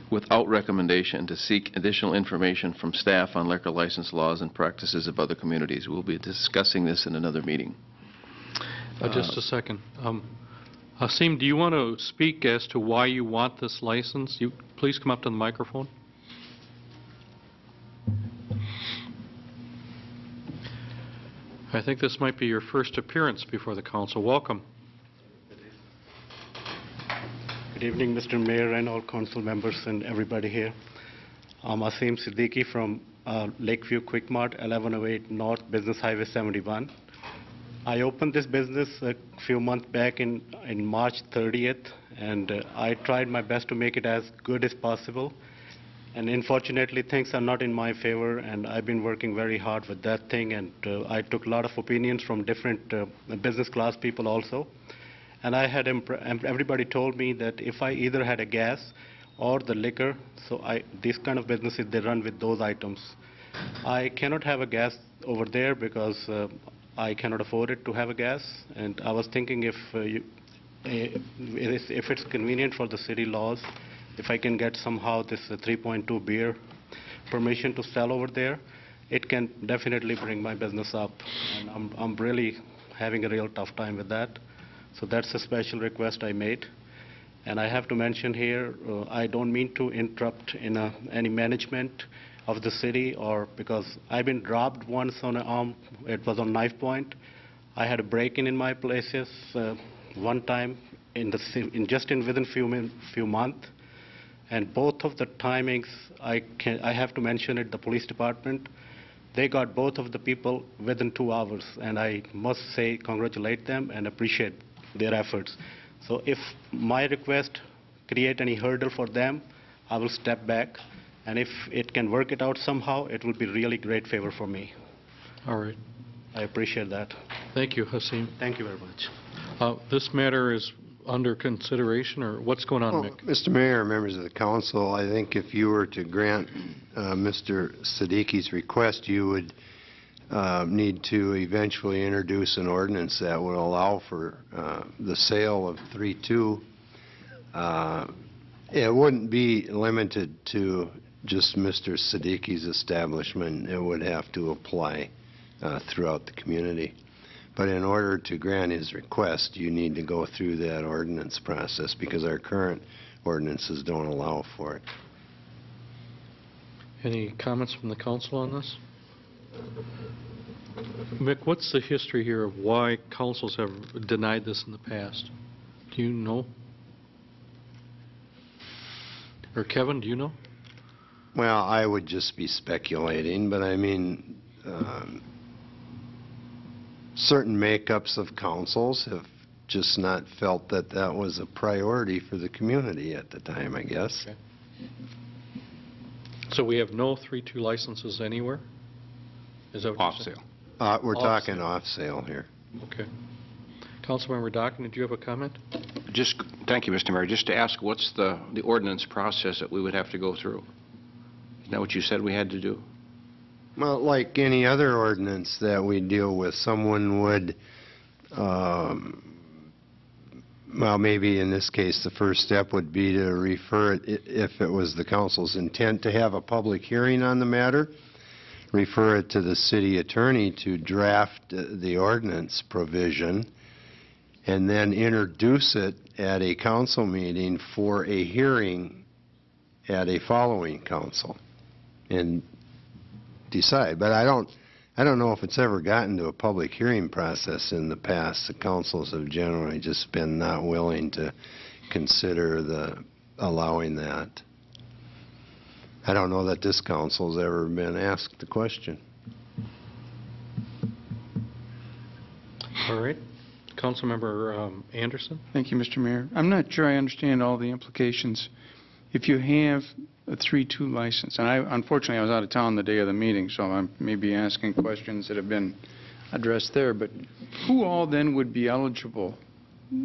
without recommendation to seek additional information from staff on liquor license laws and practices of other communities. We'll be discussing this in another meeting. Just a second. Asim, do you want to speak as to why you want this license? You please come up to the microphone. I think this might be your first appearance before the council. Welcome. Good evening, Mr. Mayor and all council members and everybody here. I'm Asim Siddiqui from Lakeview Quick Mart, 1108 North Business Highway 71. I opened this business a few months back in March 30th, and I tried my best to make it as good as possible. And unfortunately, things are not in my favor, and I've been working very hard with that thing, and I took a lot of opinions from different business class people also. And I had everybody told me that if I either had a gas or the liquor, so these kind of businesses, they run with those items. I cannot have a gas over there because I cannot afford it to have a gas, and I was thinking if it's convenient for the city laws, if I can get somehow this 3.2 beer permission to sell over there, it can definitely bring my business up, and I'm really having a real tough time with that. So that's a special request I made. And I have to mention here, I don't mean to interrupt in any management of the city, or because I've been robbed once on an arm. It was on knife point. I had a break-in my places one time within few months, and both of the timings I have to mention it. The police department, they got both of the people within 2 hours, and I must say congratulate them and appreciate their efforts. So if my request create any hurdle for them, I will step back. And if it can work it out somehow, it will be really great favor for me. All right. I appreciate that. Thank you, Hasim. Thank you very much. This matter is under consideration, or what's going on, Mick? Mr. Mayor, members of the council, I think if you were to grant Mr. Siddiqui's request, you would need to eventually introduce an ordinance that would allow for the sale of 3.2. It wouldn't be limited to just Mr. Siddiqui's establishment. It would have to apply throughout the community. But in order to grant his request, you need to go through that ordinance process because our current ordinances don't allow for it. Any comments from the council on this? Mick, what's the history here of why councils have denied this in the past? Do you know? Or Kevin, do you know? Well, I would just be speculating, but I mean, certain makeups of councils have just not felt that that was a priority for the community at the time, I guess. Okay. So we have no 3-2 licenses anywhere? Is that what Off you're saying? sale. We're Off talking sale. off sale here. Okay. Councilmember Dockin, did you have a comment? Just, thank you, Mr. Mayor. Just to ask, what's the ordinance process that we would have to go through? Isn't that what you said we had to do? Well, like any other ordinance that we deal with, someone would, well, maybe in this case, the first step would be to refer it, if it was the council's intent to have a public hearing on the matter, refer it to the city attorney to draft the ordinance provision, and then introduce it at a council meeting for a hearing at a following council, and decide. But I don't know if it's ever gotten to a public hearing process in the past. The councils have generally just been not willing to consider allowing that. I don't know that this council's ever been asked the question. All right. Councilmember Anderson? Thank you, Mr. Mayor. I'm not sure I understand all the implications. If you have a 3-2 license, and unfortunately I was out of town the day of the meeting, so I may be asking questions that have been addressed there, but who all then would be eligible,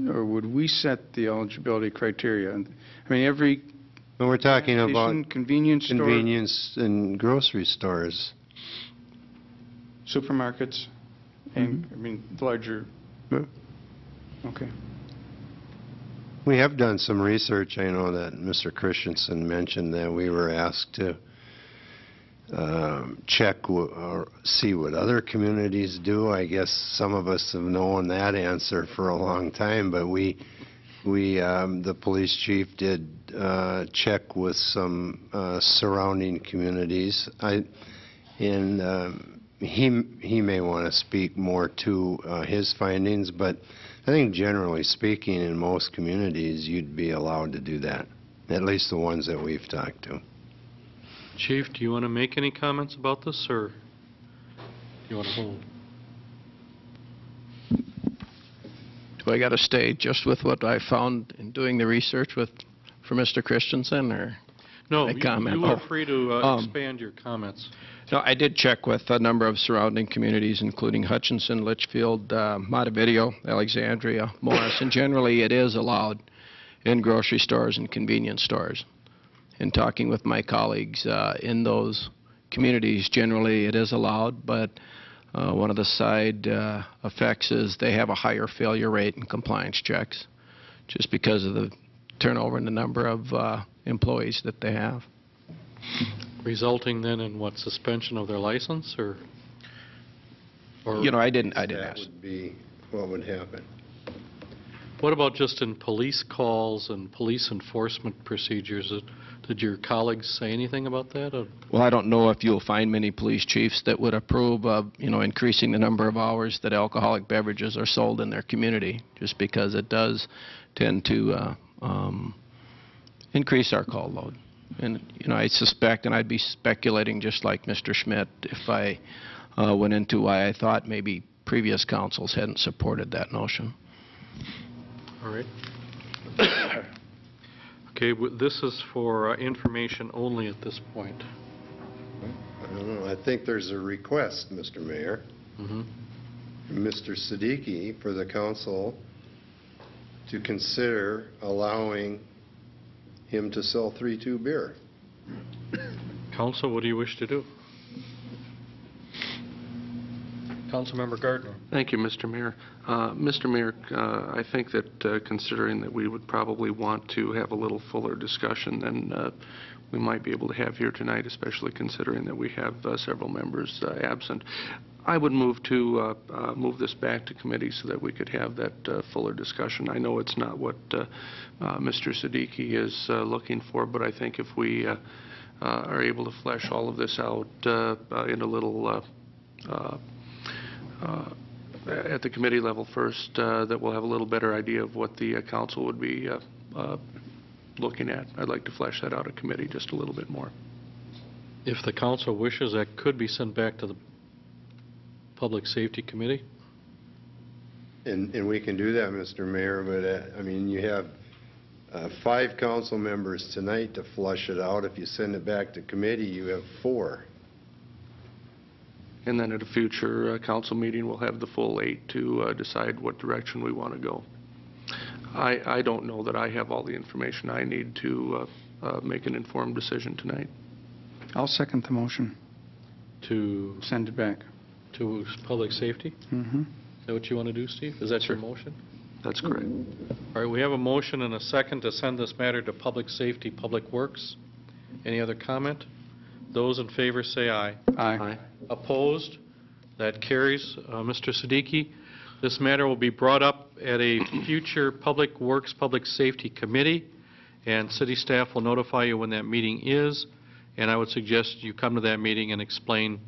or would we set the eligibility criteria? I mean, every Well, we're talking gas about station, convenience store, convenience and grocery stores. supermarkets, and, I mean, larger. Okay. We have done some research. I know that Mr. Christensen mentioned that we were asked to check or see what other communities do. I guess some of us have known that answer for a long time, but the police chief did check with some surrounding communities. He may want to speak more to his findings, but I think generally speaking, in most communities, you'd be allowed to do that, at least the ones that we've talked to. Chief, do you want to make any comments about this, or do you want to hold? Do I got to stay just with what I found in doing the research for Mr. Christensen, or? No, my comment? you are free to expand your comments. No, I did check with a number of surrounding communities, including Hutchinson, Litchfield, Montevideo, Alexandria, Morris, and generally it is allowed in grocery stores and convenience stores. In talking with my colleagues in those communities, generally it is allowed, but one of the side effects is they have a higher failure rate in compliance checks, just because of the turnover in the number of employees that they have. Resulting then in what, suspension of their license, or I didn't ask. That would be what would happen. What about just in police calls and police enforcement procedures? Did your colleagues say anything about that? Or? Well, I don't know if you'll find many police chiefs that would approve of, increasing the number of hours that alcoholic beverages are sold in their community, just because it does tend to increase our call load. And, I suspect, and I'd be speculating just like Mr. Schmidt, if I went into why I thought maybe previous councils hadn't supported that notion. All right. Okay, this is for information only at this point. I don't know. I think there's a request, Mr. Mayor, Mr. Siddiqui, for the council to consider allowing him to sell 3-2 beer. Council, what do you wish to do? Councilmember Gardner. Thank you, Mr. Mayor. Mr. Mayor, I think that considering that we would probably want to have a little fuller discussion than we might be able to have here tonight, especially considering that we have several members absent, I would move to move this back to committee so that we could have that fuller discussion. I know it's not what Mr. Siddiqui is looking for, but I think if we are able to flesh all of this out in a little at the committee level first, that we'll have a little better idea of what the council would be looking at. I'd like to flesh that out at committee just a little bit more. If the council wishes, that could be sent back to the Public Safety Committee. And we can do that, Mr. Mayor, but, I mean, you have 5 council members tonight to flush it out. If you send it back to committee, you have 4. And then at a future council meeting, we'll have the full 8 to decide what direction we want to go. I don't know that I have all the information I need to make an informed decision tonight. I'll second the motion. To Send it back. to Public Safety? Mm-hmm. Is that what you want to do, Steve? Is that your motion? That's correct. All right, we have a motion and a second to send this matter to Public Safety, Public Works. Any other comment? Those in favor say aye. Aye. Opposed? That carries. Mr. Siddiqui, this matter will be brought up at a future Public Works, Public Safety Committee, and city staff will notify you when that meeting is, and I would suggest you come to that meeting and explain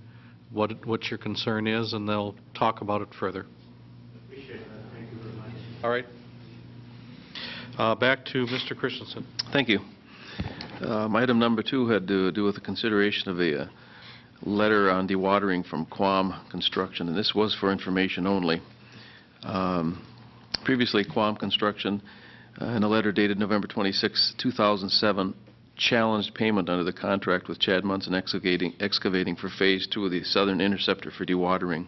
what your concern is, and they'll talk about it further. Appreciate that. Thank you very much. All right. Back to Mr. Christensen. Thank you. Item number 2 had to do with the consideration of a letter on dewatering from Quam Construction, and this was for information only. Previously, Quam Construction, in a letter dated November 26, 2007, challenged payment under the contract with Chad Munson Excavating for Phase 2 of the Southern Interceptor for dewatering.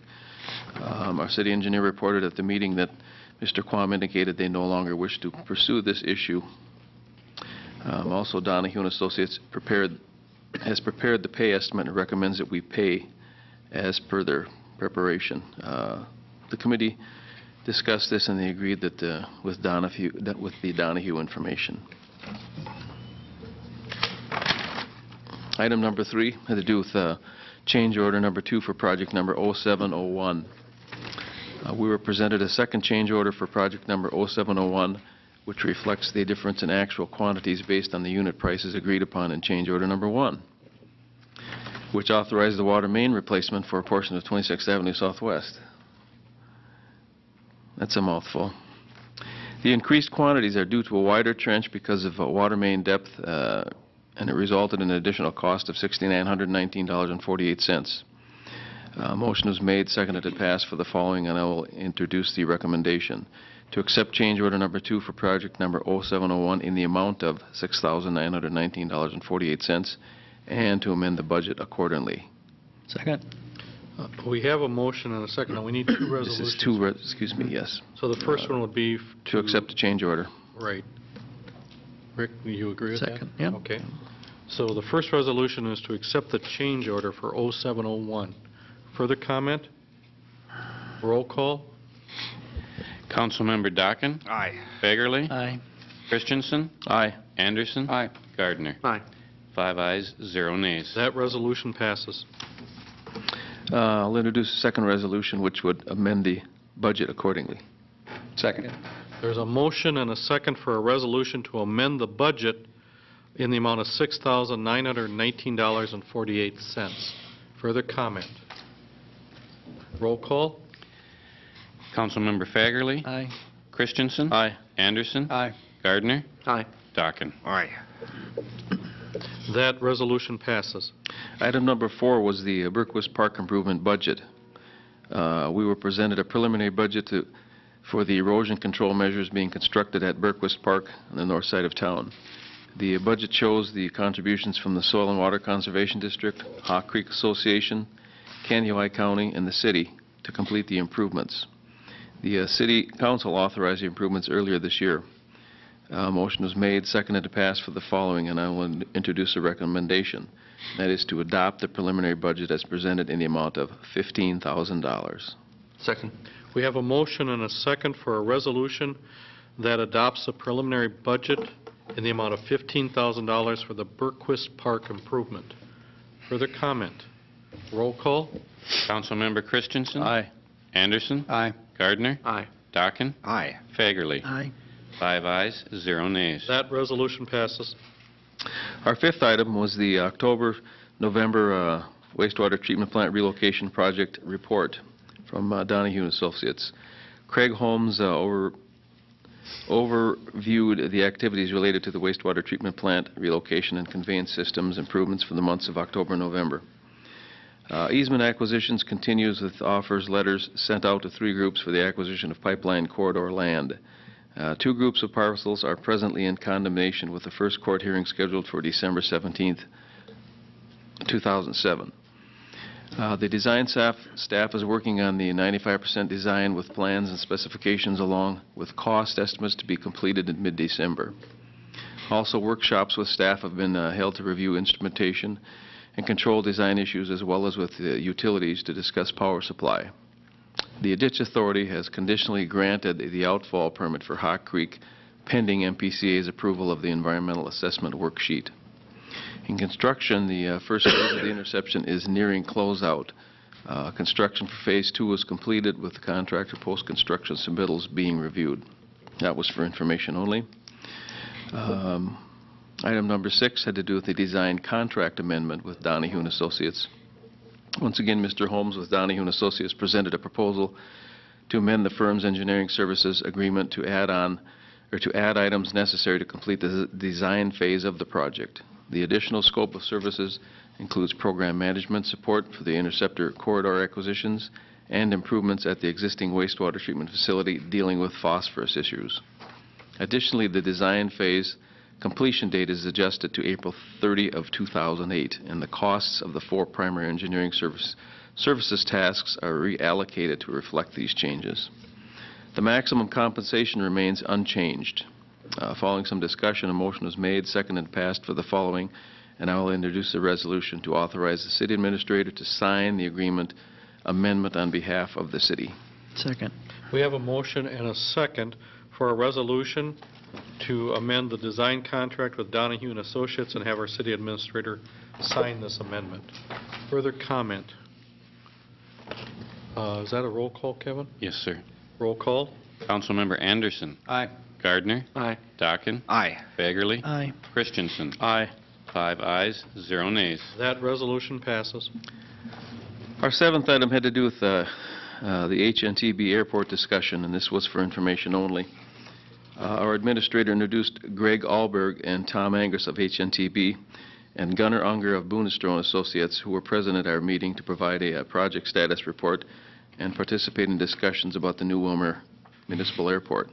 Our city engineer reported at the meeting that Mr. Quam indicated they no longer wish to pursue this issue. Also, Donahue and Associates has prepared the pay estimate and recommends that we pay as per their preparation. The committee discussed this and they agreed that with the Donahue information. Item number 3 had to do with change order number 2 for project number 0701. We were presented a second change order for project number 0701, which reflects the difference in actual quantities based on the unit prices agreed upon in change order number 1, which authorized the water main replacement for a portion of 26th Avenue Southwest. That's a mouthful. The increased quantities are due to a wider trench because of water main depth, and it resulted in an additional cost of $6,919.48. Motion was made, seconded, and passed for the following, and I will introduce the recommendation. To accept change order number 2 for project number 0701 in the amount of $6,919.48 and to amend the budget accordingly. Second. We have a motion and a second. Now, we need 2 resolutions. This is 2, excuse me, yes. So the first one would be to accept the change order. Right. Rick, do you agree with Second, that? yeah. Okay. So the first resolution is to accept the change order for 0701. Further comment? Roll call? Councilmember Dockin? Aye. Fagerly? Aye. Christensen? Aye. Anderson? Aye. Gardner? Aye. 5 ayes, 0 nays. That resolution passes. I'll introduce a second resolution which would amend the budget accordingly. Second. There's a motion and a second for a resolution to amend the budget in the amount of $6,919.48. Further comment? Roll call? Councilmember Fagerly? Aye. Christensen? Aye. Anderson? Aye. Gardner? Aye. Dockin? Aye. That resolution passes. Item number 4 was the Berquist Park improvement budget. We were presented a preliminary budget for the erosion control measures being constructed at Berquist Park on the north side of town. The budget shows the contributions from the Soil and Water Conservation District, Hawk Creek Association, Kansas County, and the city to complete the improvements. The City Council authorized the improvements earlier this year. Motion was made, seconded to pass for the following, and I will introduce a recommendation. That is to adopt the preliminary budget as presented in the amount of $15,000. Second. We have a motion and a second for a resolution that adopts the preliminary budget in the amount of $15,000 for the Berquist Park improvement. Further comment? Roll call? Councilmember Christensen? Aye. Anderson? Aye. Gardner? Aye. Dockin? Aye. Fagerly? Aye. 5 ayes, 0 nays. That resolution passes. Our fifth item was the October-November wastewater treatment plant relocation project report from Donahue and Associates. Craig Holmes overviewed the activities related to the wastewater treatment plant relocation and conveyance systems improvements for the months of October and November. Easement acquisitions continues with offers letters sent out to 3 groups for the acquisition of pipeline corridor land. 2 groups of parcels are presently in condemnation with the first court hearing scheduled for December 17th, 2007. The design staff is working on the 95% design with plans and specifications along with cost estimates to be completed in mid-December. Also, workshops with staff have been held to review instrumentation and control design issues as well as with the utilities to discuss power supply. The Ditch Authority has conditionally granted the outfall permit for Hawk Creek pending MPCA's approval of the environmental assessment worksheet. In construction, the first phase of the interception is nearing closeout. Construction for Phase 2 was completed with the contractor post-construction submittals being reviewed. That was for information only. Item number 6 had to do with the design contract amendment with Donahue and Associates. Once again, Mr. Holmes with Donahue and Associates presented a proposal to amend the firm's engineering services agreement to add items necessary to complete the design phase of the project. The additional scope of services includes program management support for the interceptor corridor acquisitions and improvements at the existing wastewater treatment facility dealing with phosphorus issues. Additionally, the design phase completion date is adjusted to April 30 of 2008, and the costs of the 4 primary engineering services tasks are reallocated to reflect these changes. The maximum compensation remains unchanged. Following some discussion, a motion was made, seconded, and passed for the following, and I will introduce a resolution to authorize the city administrator to sign the agreement amendment on behalf of the city. Second. We have a motion and a second for a resolution to amend the design contract with Donahue and Associates and have our city administrator sign this amendment. Further comment? Is that a roll call, Kevin? Yes, sir. Roll call. Councilmember Anderson. Aye. Gardner. Aye. Dockin. Aye. Baggerly. Aye. Christensen. Aye. 5 ayes, 0 nays. That resolution passes. Our 7th item had to do with the HNTB airport discussion, and this was for information only. Our administrator introduced Greg Alberg and Tom Angus of HNTB and Gunnar Unger of Boonestro and Associates, who were present at our meeting to provide a project status report and participate in discussions about the new Willmar Municipal Airport.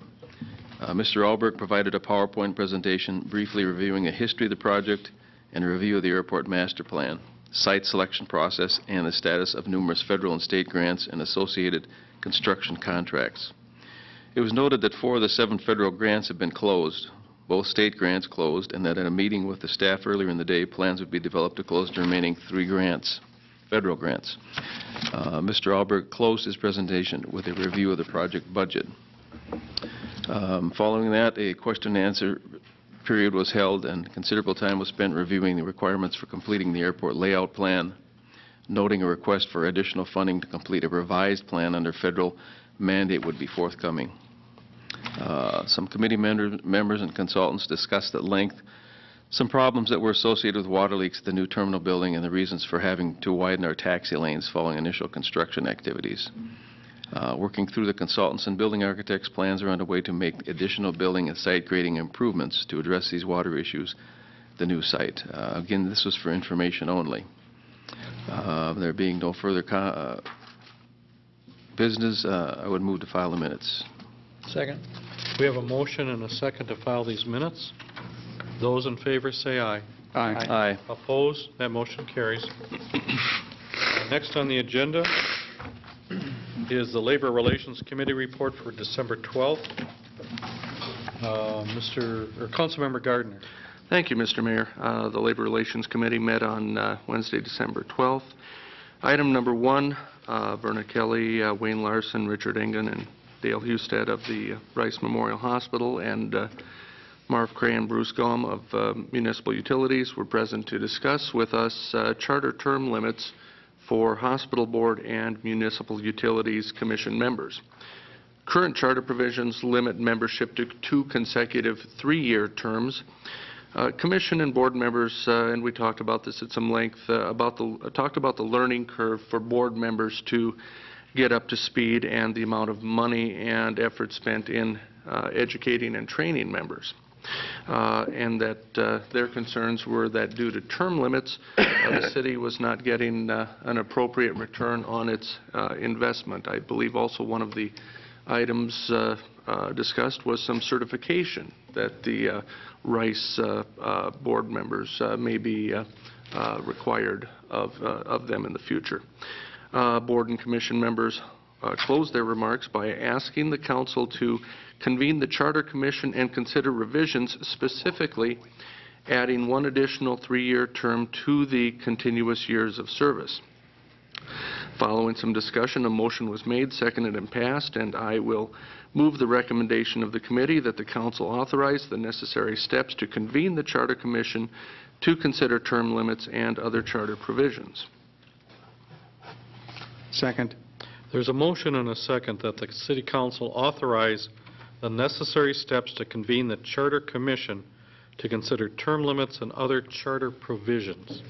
Mr. Alberg provided a PowerPoint presentation briefly reviewing a history of the project and a review of the airport master plan, site selection process, and the status of numerous federal and state grants and associated construction contracts. It was noted that 4 of the 7 federal grants have been closed, both state grants closed, and that at a meeting with the staff earlier in the day, plans would be developed to close the remaining 3 grants, federal grants. Mr. Alberg closed his presentation with a review of the project budget. Following that, a question and answer period was held and considerable time was spent reviewing the requirements for completing the airport layout plan, noting a request for additional funding to complete a revised plan under federal mandate would be forthcoming. Some committee members and consultants discussed at length some problems that were associated with water leaks at the new terminal building and the reasons for having to widen our taxi lanes following initial construction activities. Working through the consultants and building architects, plans are underway to make additional building and site grading improvements to address these water issues at the new site. Again, this was for information only. There being no further business, I would move to file the minutes. Second. We have a motion and a second to file these minutes. Those in favor say aye. Aye. Aye. Opposed? That motion carries. Next on the agenda is the Labor Relations Committee report for December 12th. Councilmember Gardner. Thank you, Mr. Mayor. The Labor Relations Committee met on Wednesday, December 12th. Item number 1, Verna Kelly, Wayne Larson, Richard Engen, and Dale Husted of the Rice Memorial Hospital, and Marv Cray and Bruce Gum of Municipal Utilities were present to discuss with us charter term limits for Hospital Board and Municipal Utilities Commission members. Current charter provisions limit membership to 2 consecutive 3-year terms. Commission and board members, and we talked about this at some length, talked about the learning curve for board members to get up to speed and the amount of money and effort spent in educating and training members. And that their concerns were that due to term limits, the city was not getting an appropriate return on its investment. I believe also one of the items discussed was some certification that the Rice board members may be required of them in the future. Board and commission members closed their remarks by asking the council to convene the Charter Commission and consider revisions, specifically adding one additional 3-year term to the continuous years of service. Following some discussion, a motion was made, seconded, and passed, and I will move the recommendation of the committee that the council authorize the necessary steps to convene the Charter Commission to consider term limits and other charter provisions. Second. There's a motion and a second that the City Council authorize the necessary steps to convene the Charter Commission to consider term limits and other charter provisions.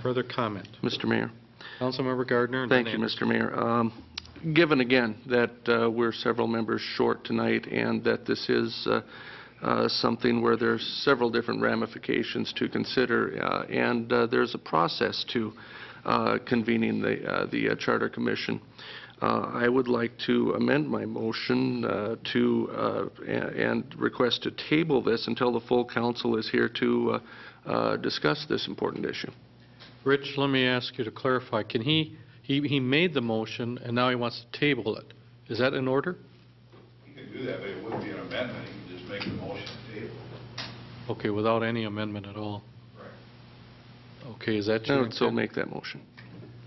Further comment? Mr. Mayor. Councilmember Gardner. And Thank you, Mr. Mayor. Given again that we're several members short tonight and that this is something where there's several different ramifications to consider and there's a process to convening the Charter Commission, I would like to amend my motion and request to table this until the full council is here to discuss this important issue. Rich, let me ask you to clarify. Can he made the motion and now he wants to table it. Is that in order? You can do that, but it wouldn't be an amendment. You can just make the motion to table. Okay, without any amendment at all. Right. Okay, is that I your would so make that motion.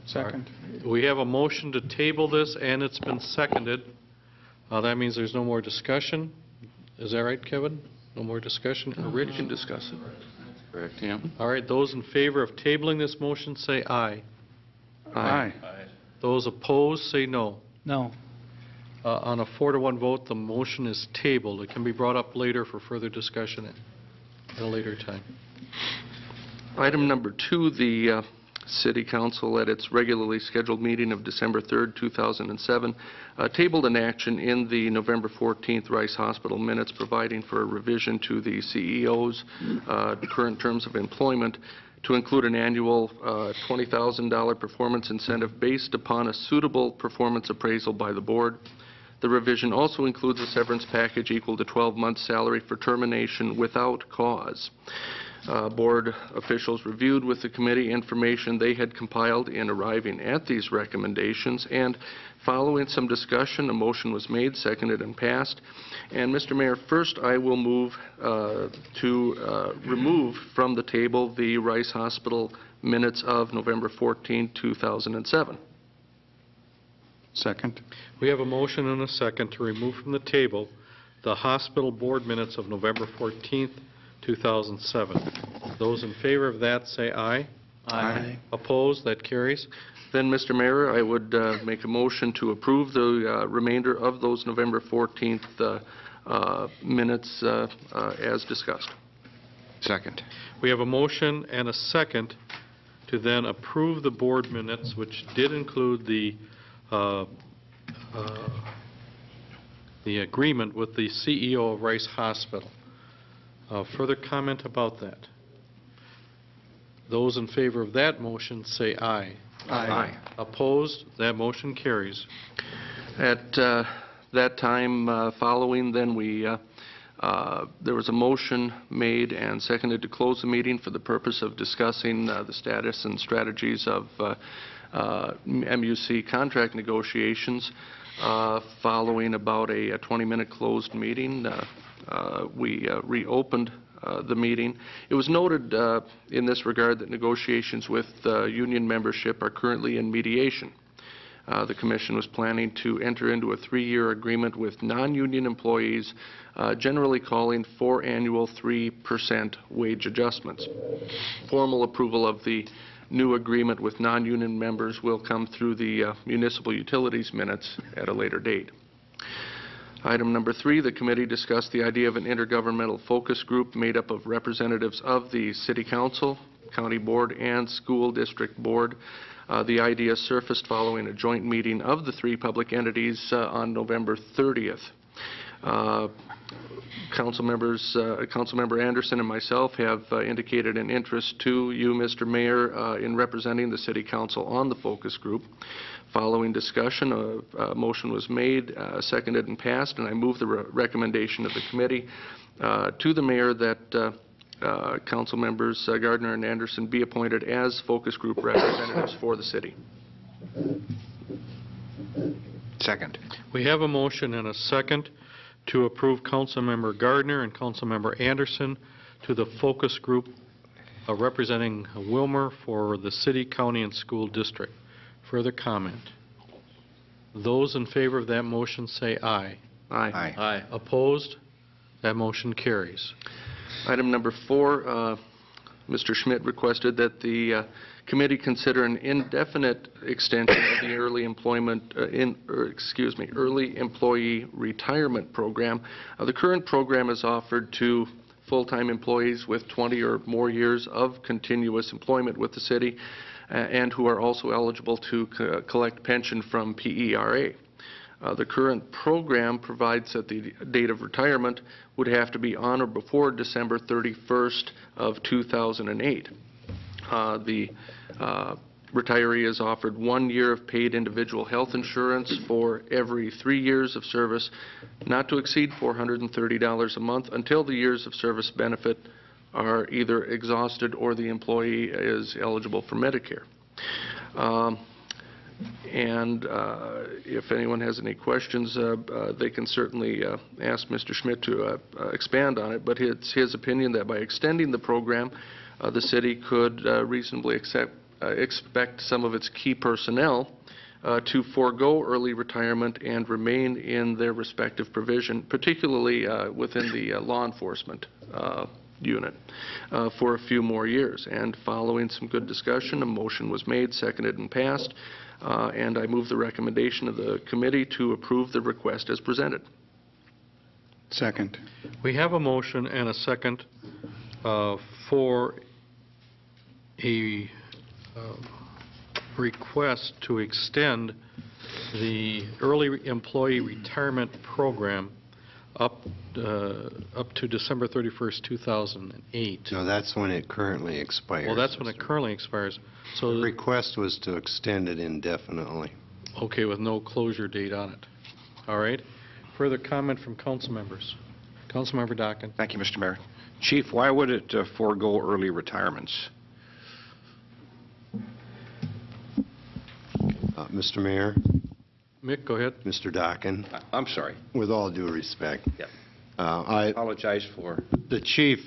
Second. We have a motion to table this, and it's been seconded. That means there's no more discussion. Is that right, Kevin? No more discussion? Rich? You can discuss it. Correct, yeah. All right, those in favor of tabling this motion say aye. Aye. Those opposed say no. No. On a 4-to-1 vote, the motion is tabled. It can be brought up later for further discussion at a later time. Item number 2, the City Council at its regularly scheduled meeting of December 3rd, 2007, tabled an action in the November 14th Rice Hospital minutes providing for a revision to the CEO's current terms of employment to include an annual $20,000 performance incentive based upon a suitable performance appraisal by the board. The revision also includes a severance package equal to 12 months' salary for termination without cause. Board officials reviewed with the committee information they had compiled in arriving at these recommendations, and following some discussion, a motion was made, seconded, and passed. And, Mr. Mayor, first I will move to remove from the table the Rice Hospital minutes of November 14, 2007. Second. We have a motion and a second to remove from the table the hospital board minutes of November 14th, 2007. Those in favor of that say aye. Aye. Opposed? That carries. Then, Mr. Mayor, I would make a motion to approve the remainder of those November 14th minutes as discussed. Second. We have a motion and a second to then approve the board minutes, which did include the agreement with the CEO of Rice Hospital. Further comment about that? Those in favor of that motion say aye. Aye. Opposed? That motion carries. At that time following, then there was a motion made and seconded to close the meeting for the purpose of discussing the status and strategies of MUC contract negotiations. Following about a 20-minute closed meeting, we reopened the meeting. It was noted in this regard that negotiations with union membership are currently in mediation. The Commission was planning to enter into a 3-year agreement with non-union employees, generally calling for annual 3% wage adjustments. Formal approval of the new agreement with non-union members will come through the municipal utilities minutes at a later date. Item number 3, the committee discussed the idea of an intergovernmental focus group made up of representatives of the City Council, County Board, and School District Board. The idea surfaced following a joint meeting of the 3 public entities on November 30th. Councilmember Anderson and myself have indicated an interest to you, Mr. Mayor, in representing the City Council on the focus group. Following discussion, a motion was made, seconded, and passed, and I move the recommendation of the committee to the mayor that Council members Gardner and Anderson be appointed as focus group representatives for the city. Second. We have a motion and a second to approve Councilmember Gardner and Councilmember Anderson to the focus group representing Willmar for the city, county, and school district. Further comment? Those in favor of that motion say aye. Aye. Aye. Opposed? That motion carries. Item number 4, Mr. Schmidt requested that the committee consider an indefinite extension of the early employee retirement program. The current program is offered to full-time employees with 20 or more years of continuous employment with the city and who are also eligible to collect pension from PERA. The current program provides that the date of retirement would have to be on or before December 31st of 2008. The retiree is offered 1 year of paid individual health insurance for every 3 years of service, not to exceed $430 a month until the years of service benefit are either exhausted or the employee is eligible for Medicare. If anyone has any questions, they can certainly ask Mr. Schmidt to expand on it, but it's his opinion that by extending the program, the city could reasonably expect some of its key personnel to forego early retirement and remain in their respective provision, particularly within the law enforcement unit, for a few more years. And following some good discussion, a motion was made, seconded, and passed, and I move the recommendation of the committee to approve the request as presented. Second. We have a motion and a second for a request to extend the early employee retirement program up to December 31st, 2008. No, that's when it currently expires. Well, that's when it currently expires. So the request was to extend it indefinitely. Okay, with no closure date on it. All right. Further comment from council members? Councilmember Dockin. Thank you, Mr. Mayor. Chief, why would it forego early retirements? Mr. Mayor? Mick, go ahead. Mr. Dockin? I'm sorry. With all due respect. Yep. I apologize for... The chief,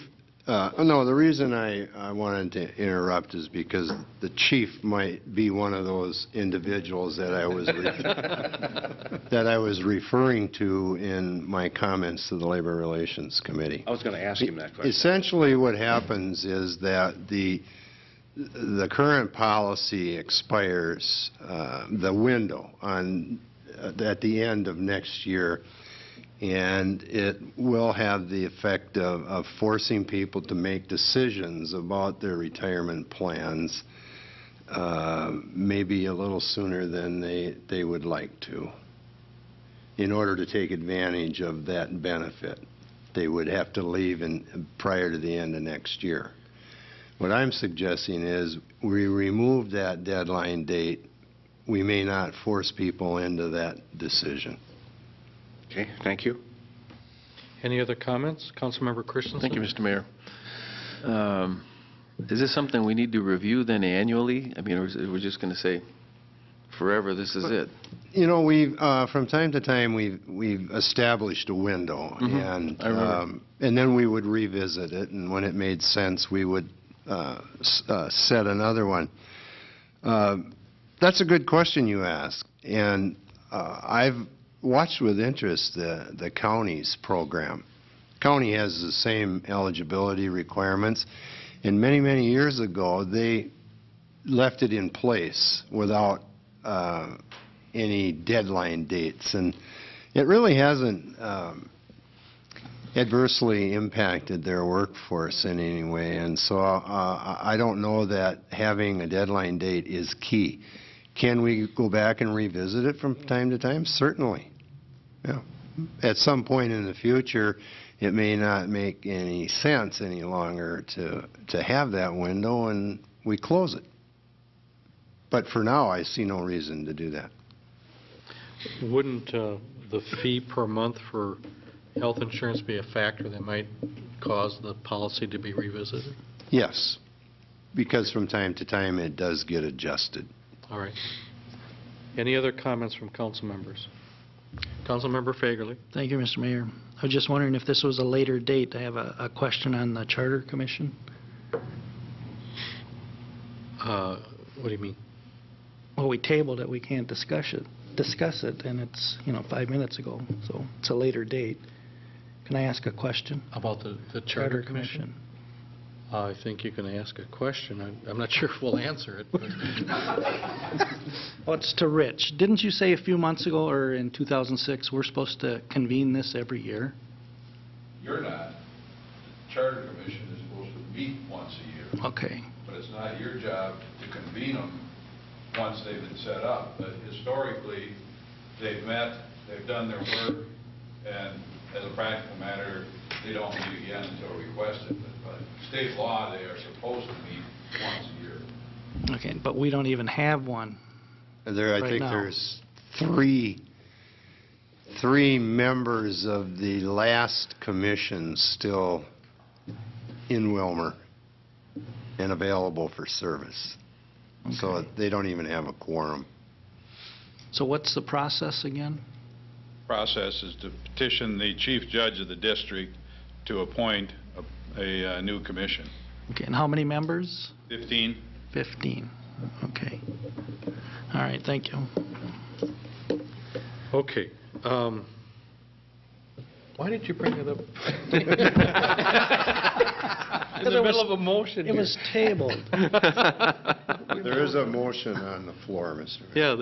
no, the reason I wanted to interrupt is because the chief might be one of those individuals that I was that I was referring to in my comments to the Labor Relations Committee. I was going to ask him that question. Essentially what happens is that the current policy expires, the window at the end of next year, and it will have the effect of forcing people to make decisions about their retirement plans maybe a little sooner than they would like to. In order to take advantage of that benefit, they would have to leave prior to the end of next year. What I'm suggesting is we remove that deadline date. We may not force people into that decision. Okay, thank you. Any other comments? Councilmember Christensen. Thank you, Mr. Mayor. Is this something we need to review then annually? I mean, or we're just going to say forever, this is it? You know, from time to time we've established a window, and then we would revisit it, and when it made sense, we would set another one. That's a good question you ask, and I've watched with interest the county's program. County has the same eligibility requirements, and many years ago they left it in place without any deadline dates, and It really hasn't adversely impacted their workforce in any way, and so I don't know that having a deadline date is key. Can we go back and revisit it from time to time? Certainly. Yeah. At some point in the future, it may not make any sense any longer to have that window, and we close it. But for now, I see no reason to do that. Wouldn't the fee per month for health insurance be a factor that might cause the policy to be revisited? Yes, because from time to time, it does get adjusted. All right. Any other comments from council members? Councilmember Fagerly. Thank you, Mr. Mayor. I was just wondering if this was a later date. I have a question on the Charter Commission. What do you mean? Well, we tabled it. We can't discuss it, and it's, 5 minutes ago, so it's a later date. Can I ask a question? About the Charter Commission? I think you can ask a question. I'm not sure if we'll answer it. But Well, it's to Rich. Didn't you say a few months ago, or in 2006, we're supposed to convene this every year? You're not. The Charter Commission is supposed to meet once a year. Okay. But it's not your job to convene them once they've been set up. But historically, they've met, they've done their work, and as a practical matter, they don't meet again until requested. But by state law, they are supposed to meet once a year. Okay, but we don't even have one. I right think now. there's three members of the last commission still in Willmar and available for service. Okay. So they don't even have a quorum. So what's the process again? Process is to petition the chief judge of the district to appoint a new commission. Okay, and how many members? 15. 15. Okay. All right, thank you. Okay. Why did you bring it up? In the middle of a motion It was tabled. There is a motion on the floor, Mr. Yeah,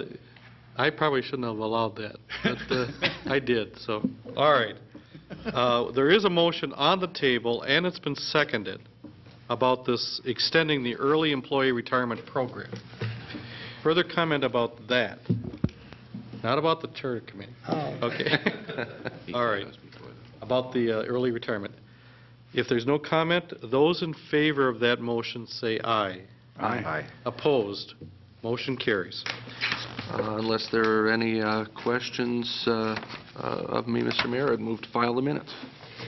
I probably shouldn't have allowed that, but I did, so. All right. There is a motion on the table, and it's been seconded, about this extending the early employee retirement program. Further comment about that? Not about the Charter Committee. Oh. Okay. All right. About the early retirement. If there's no comment, those in favor of that motion say aye. Aye. Opposed? Motion carries. Unless there are any questions of me, Mr. Mayor, I'd move to file the minutes.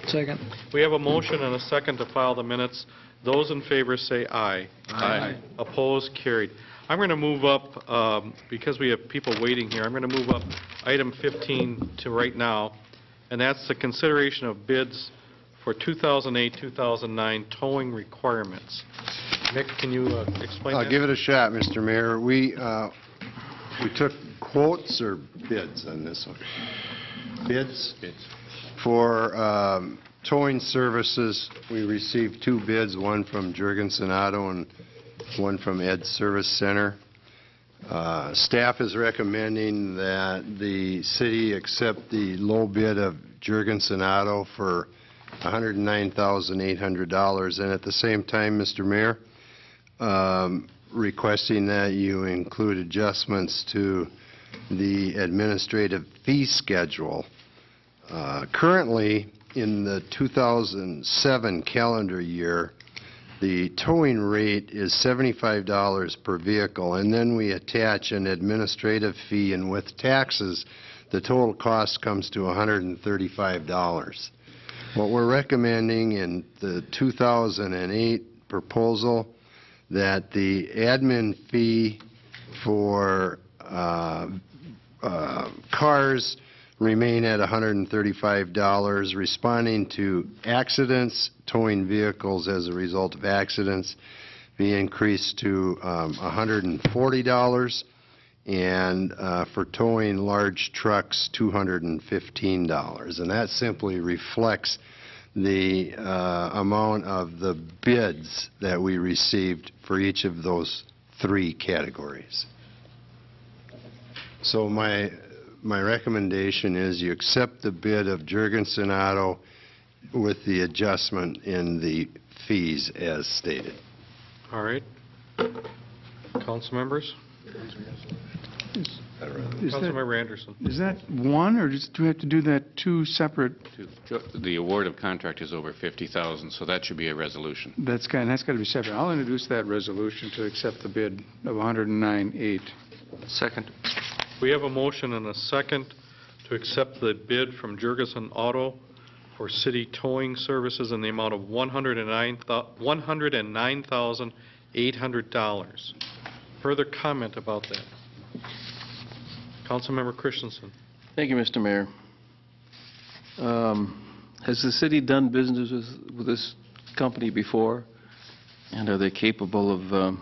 Second. We have a motion and a second to file the minutes. Those in favor say aye. Aye. Opposed? Carried. I'm going to move up, because we have people waiting here, I'm going to move up item 15 to right now, and that's the consideration of bids for 2008-2009 towing requirements. Mick, can you explain that? I'll give it a shot, Mr. Mayor. We took quotes or bids on this one? Bids? Bids. For towing services, we received 2 bids, one from Jurgensen Auto and one from Ed Service Center. Staff is recommending that the city accept the low bid of Jurgensen Auto for $109,800, and at the same time, Mr. Mayor, requesting that you include adjustments to the administrative fee schedule. Currently, in the 2007 calendar year, the towing rate is $75 per vehicle, and then we attach an administrative fee, and with taxes, the total cost comes to $135. What we're recommending in the 2008 proposal, that the admin fee for cars remain at $135, responding to accidents, towing vehicles as a result of accidents be increased to $140, and for towing large trucks, $215. And that simply reflects the amount of the bids that we received for each of those 3 categories. So my my recommendation is you accept the bid of Jurgensen Auto with the adjustment in the fees as stated. All right. Council members? Councilmember Anderson. Is that one, or do we have to do that two separate? The award of contract is over $50,000, so that should be a resolution. That's got to be separate. I'll introduce that resolution to accept the bid of $109,800. Second. We have a motion and a second to accept the bid from Jurgensen Auto for city towing services in the amount of $109,800. Further comment about that? Councilmember Christensen. Thank you, Mr. Mayor. Has the city done business with this company before? And are they capable of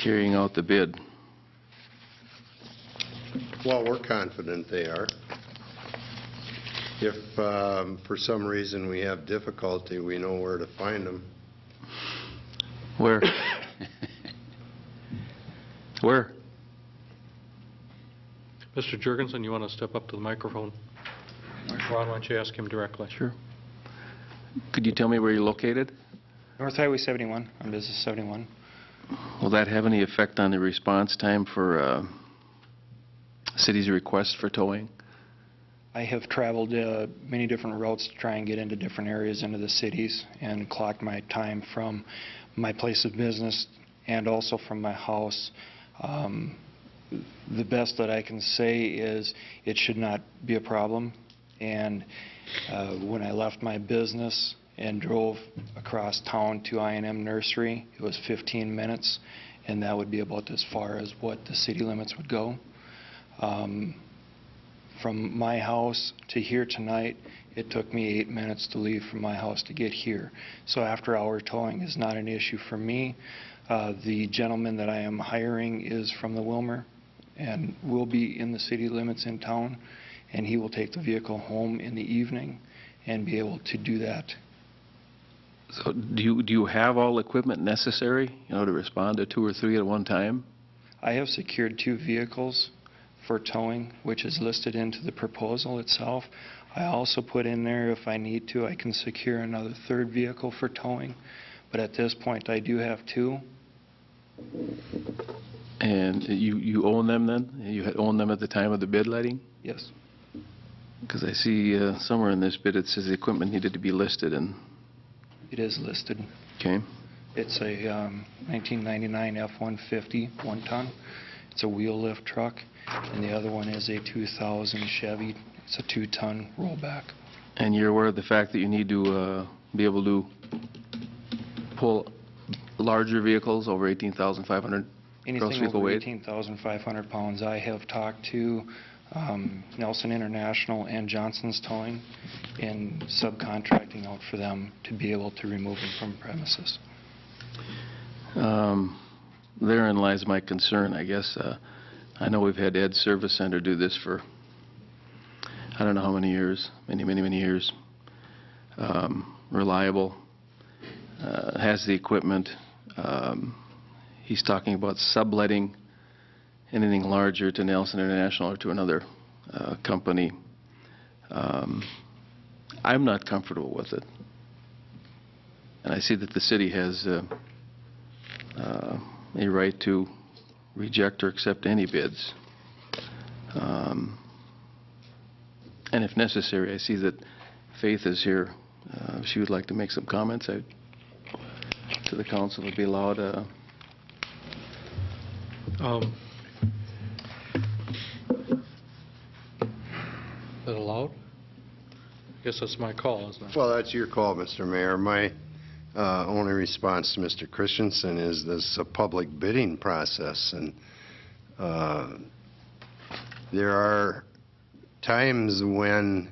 carrying out the bid? Well, we're confident they are. If for some reason we have difficulty, we know where to find them. Where? Where? Mr. Jurgensen, you want to step up to the microphone? Ron, why don't you ask him directly? Sure. Could you tell me where you're located? North Highway 71, on Business 71. Will that have any effect on the response time for city's request for towing? I have traveled many different routes to try and get into different areas into the cities and clocked my time from my place of business and also from my house. The best that I can say is it should not be a problem. And when I left my business and drove across town to I&M Nursery, it was 15 minutes, and that would be about as far as what the city limits would go. From my house to here tonight, it took me 8 minutes to leave from my house to get here. So after-hour towing is not an issue for me. The gentleman that I am hiring is from the Willmar and will be in the city limits in town, and he will take the vehicle home in the evening and be able to do that. So do you have all the equipment necessary, to respond to 2 or 3 at one time? I have secured 2 vehicles for towing, which is listed into the proposal itself. I also put in there, if I need to, I can secure another 3rd vehicle for towing. But at this point, I do have 2. And you own them then? You had owned them at the time of the bid letting? Yes. Because I see somewhere in this bid it says the equipment needed to be listed. And it is listed. Okay. It's a 1999 F-150 1-ton. It's a wheel lift truck, and the other one is a 2000 Chevy. It's a 2-ton rollback. And you're aware of the fact that you need to be able to pull larger vehicles over 18,500 gross Anything vehicle over weight? 18,500 pounds. I have talked to Nelson International and Johnson's Towing in subcontracting out for them to be able to remove them from premises. Therein lies my concern, I guess. I know we've had Ed Service Center do this for I don't know how many years, many years. Reliable, has the equipment. He's talking about subletting anything larger to Nelson International or to another company. I'm not comfortable with it. And I see that the city has a right to reject or accept any bids. And if necessary, I see that Faith is here. If she would like to make some comments to the council, would be allowed. Is that allowed? I guess that's my call, isn't it? Well, that's your call, Mr. Mayor. My only response to Mr. Christensen is this is a public bidding process, and there are times when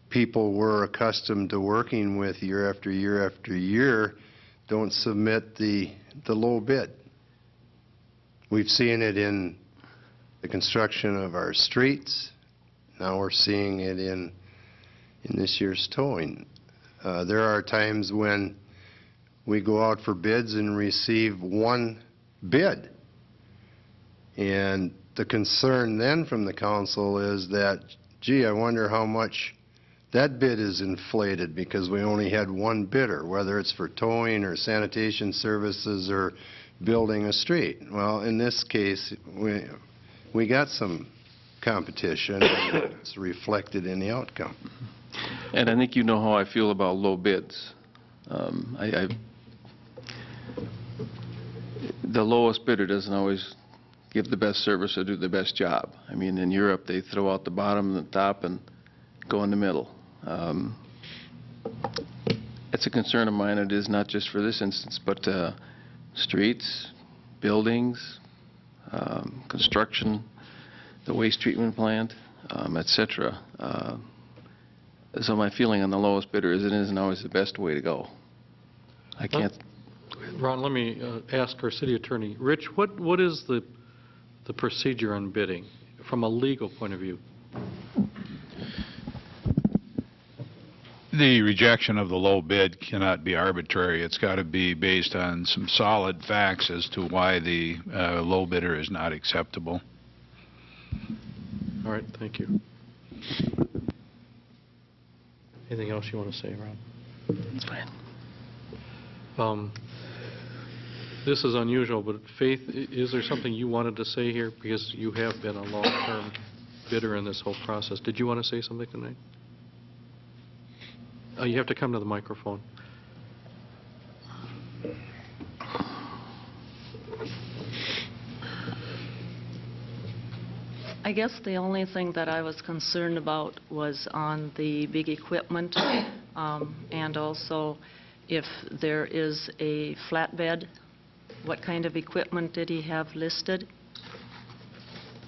people we're accustomed to working with year after year after year don't submit the low bid. We've seen it in the construction of our streets. Now we're seeing it in this year's towing. There are times when we go out for bids and receive one bid. And the concern then from the council is that, gee, I wonder how much that bid is inflated because we only had one bidder, whether it's for towing or sanitation services or building a street. Well, in this case, we got some competition, and it's reflected in the outcome. And I think you know how I feel about low bids. The lowest bidder doesn't always give the best service or do the best job. I mean, in Europe, they throw out the bottom and the top and go in the middle. It's a concern of mine. It is not just for this instance, but streets, buildings, construction, the waste treatment plant, et cetera. So my feeling on the lowest bidder is it isn't always the best way to go. I can't... Ron, let me ask our city attorney. Rich, what is the procedure on bidding from a legal point of view? The rejection of the low bid cannot be arbitrary. It's got to be based on some solid facts as to why the low bidder is not acceptable. All right, thank you. Anything else you want to say, Ron? That's fine. This is unusual, but Faith, is there something you wanted to say here? Because you have been a long-term bidder in this whole process. Did you want to say something tonight? You have to come to the microphone. I guess the only thing that I was concerned about was on the big equipment, and also if there is a flatbed, what kind of equipment did he have listed?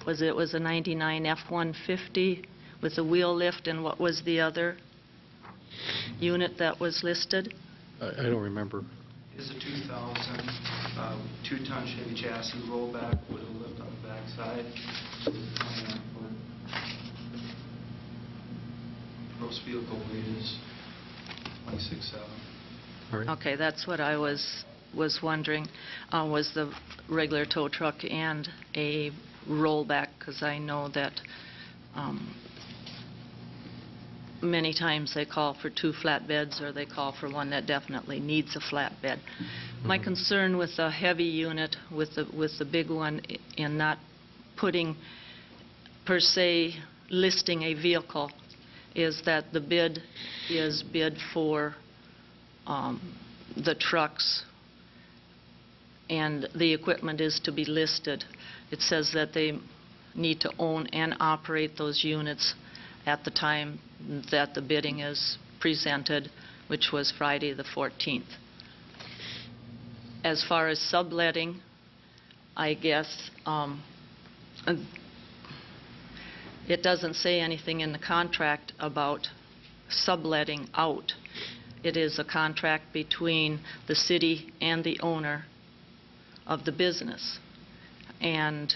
Was it a 99 F-150 with a wheel lift, and what was the other unit that was listed? I don't remember. It's a 2000 two-ton Chevy chassis rollback with a lift on the backside. Gross vehicle weight is 26.7. All right. Okay, that's what I was wondering, was the regular tow truck and a rollback, because I know that many times they call for 2 flatbeds or they call for one that definitely needs a flatbed. My concern with the heavy unit, with the big one, in not putting, per se, listing a vehicle, is that the bid is bid for the trucks, and the equipment is to be listed. It says that they need to own and operate those units at the time that the bidding is presented, which was Friday the 14th. As far as subletting, I guess it doesn't say anything in the contract about subletting out. It is a contract between the city and the owner of the business. And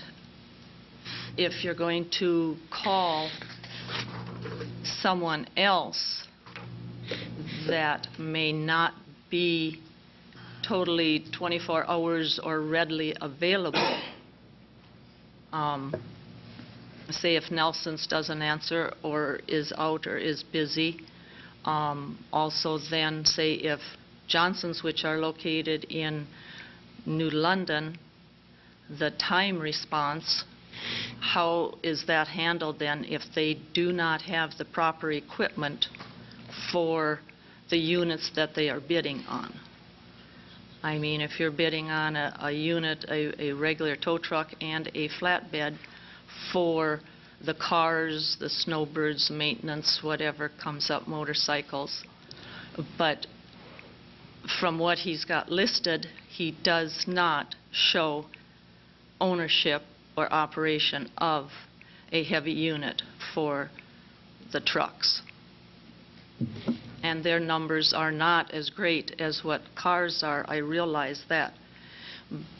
if you're going to call someone else that may not be totally 24 hours or readily available, say if Nelson's doesn't answer or is out or is busy, also then say if Johnson's, which are located in New London, the time response, how is that handled then if they do not have the proper equipment for the units that they are bidding on? I mean, if you're bidding on a unit, a regular tow truck and a flatbed for the cars, the snowbirds, maintenance, whatever comes up, motorcycles, but from what he's got listed, he does not show ownership or operation of a heavy unit for the trucks. And their numbers are not as great as what cars are, I realize that.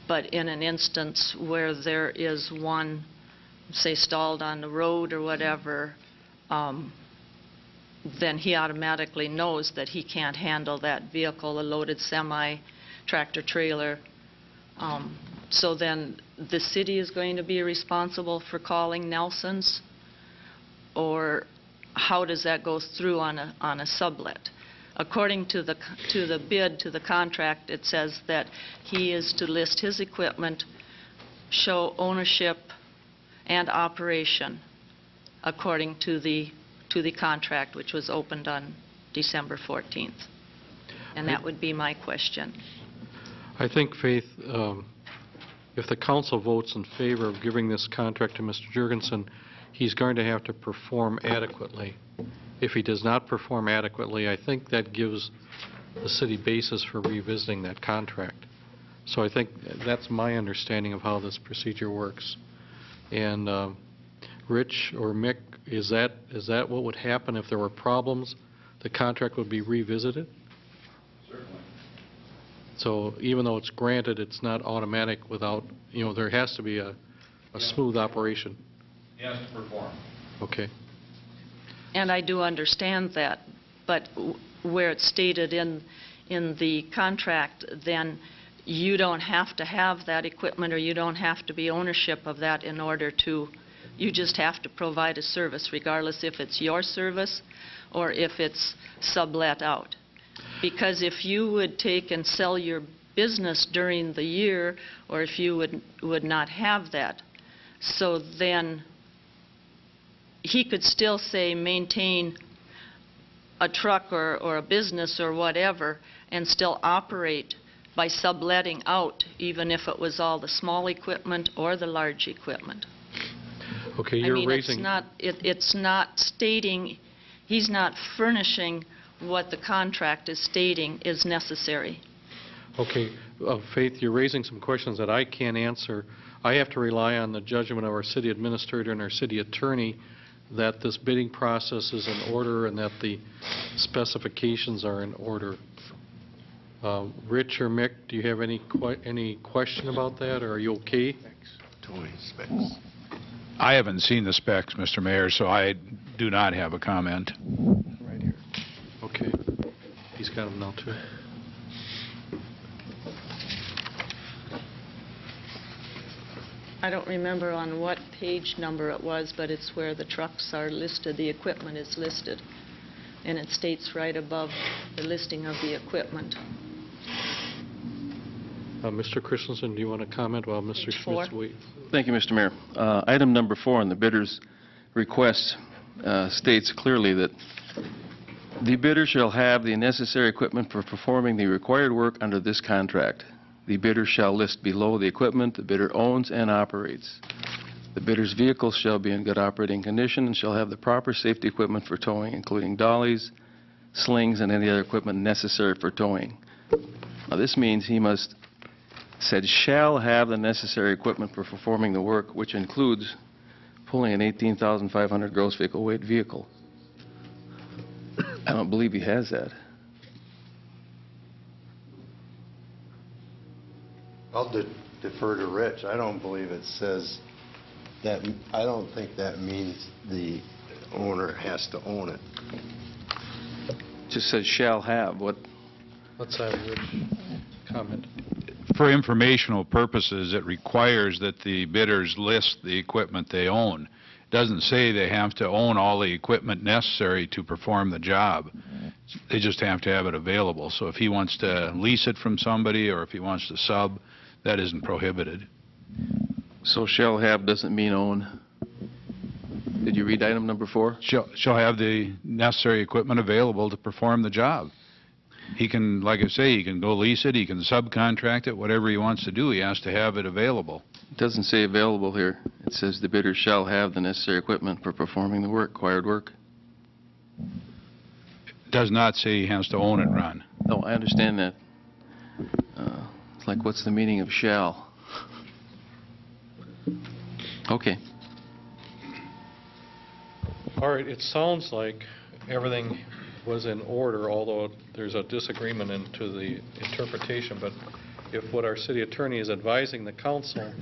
But in an instance where there is one, say, stalled on the road or whatever, then he automatically knows that he can't handle that vehicle, a loaded semi, tractor trailer, So then the city is going to be responsible for calling Nelson's? Or how does that go through on a sublet? According to the bid, to the contract, it says that he is to list his equipment, show ownership and operation according to the contract, which was opened on December 14th. And that would be my question. I think, Faith, if the council votes in favor of giving this contract to Mr. Jurgensen, he's going to have to perform adequately. If he does not perform adequately, I think that gives the city basis for revisiting that contract. So I think that's my understanding of how this procedure works. And Rich or Mick, is that what would happen if there were problems? The contract would be revisited? Certainly. So even though it's granted, it's not automatic without, there has to be a smooth operation. He has to perform. Okay. And I do understand that, but where it's stated in the contract, then you don't have to have that equipment, or you don't have to be ownership of that in order to, you just have to provide a service, regardless if it's your service or if it's sublet out. Because if you would take and sell your business during the year, or if you would not have that, so then he could still say maintain a truck or a business or whatever and still operate by subletting out, even if it was all the small equipment or the large equipment. Okay, you're raising... It's not stating, he's not furnishing what the contract is stating is necessary. Okay, Faith, you're raising some questions that I can't answer. I have to rely on the judgment of our city administrator and our city attorney that this bidding process is in order and that the specifications are in order. Rich or Mick, do you have any question about that, or are you okay? Towing specs. I haven't seen the specs, Mr. Mayor, so I do not have a comment. Right here. Okay. He's got them now, too. I don't remember on what page number it was, but it's where the trucks are listed, the equipment is listed. And it states right above the listing of the equipment. Mr. Christensen, do you want to comment while Mr. Schmitz waits? Thank you, Mr. Mayor. Item number 4 on the bidder's request states clearly that the bidder shall have the necessary equipment for performing the required work under this contract. The bidder shall list below the equipment the bidder owns and operates. The bidder's vehicle shall be in good operating condition and shall have the proper safety equipment for towing, including dollies, slings, and any other equipment necessary for towing. Now, this means he shall have the necessary equipment for performing the work, which includes pulling an 18,500 gross vehicle weight vehicle. I don't believe he has that. I'll defer to Rich. I don't believe it says that. I don't think that means the owner has to own it. Just says shall have. What? Let's have Rich comment. For informational purposes, it requires that the bidders list the equipment they own. It doesn't say they have to own all the equipment necessary to perform the job. They just have to have it available. So if he wants to lease it from somebody or if he wants to sub, that isn't prohibited. So shall have doesn't mean own. Did you read item number 4? Shall have the necessary equipment available to perform the job. He can, like I say, he can go lease it, he can subcontract it, whatever he wants to do, he has to have it available. It doesn't say available here. It says the bidder shall have the necessary equipment for performing the work, required work. It does not say he has to own and run. No, I understand that. It's like, what's the meaning of shall? Okay. All right, it sounds like everything was in order, although there's a disagreement into the interpretation. But if what our city attorney is advising the council,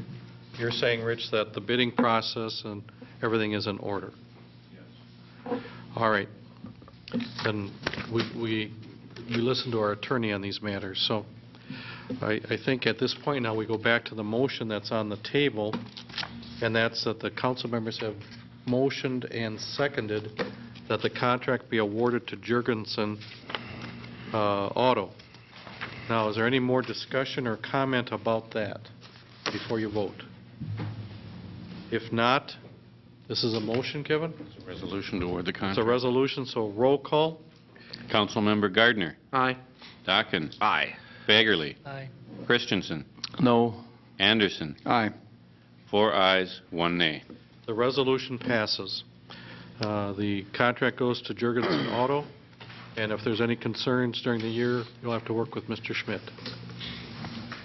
you're saying, Rich, that the bidding process and everything is in order? Yes. All right. Then we listen to our attorney on these matters. So I think at this point now we go back to the motion that's on the table, and that's that the council members have motioned and seconded that the contract be awarded to Jurgensen Auto. Now, is there any more discussion or comment about that before you vote? If not, this is a motion, Kevin? It's a resolution to award the It's contract. a resolution, so roll call. Councilmember Gardner. Aye. Dockin. Aye. Fagerly. Aye. Christensen. No. Anderson. Aye. 4 ayes, 1 nay. The resolution passes. The contract goes to Jurgensen Auto, and if there's any concerns during the year, you'll have to work with Mr. Schmidt.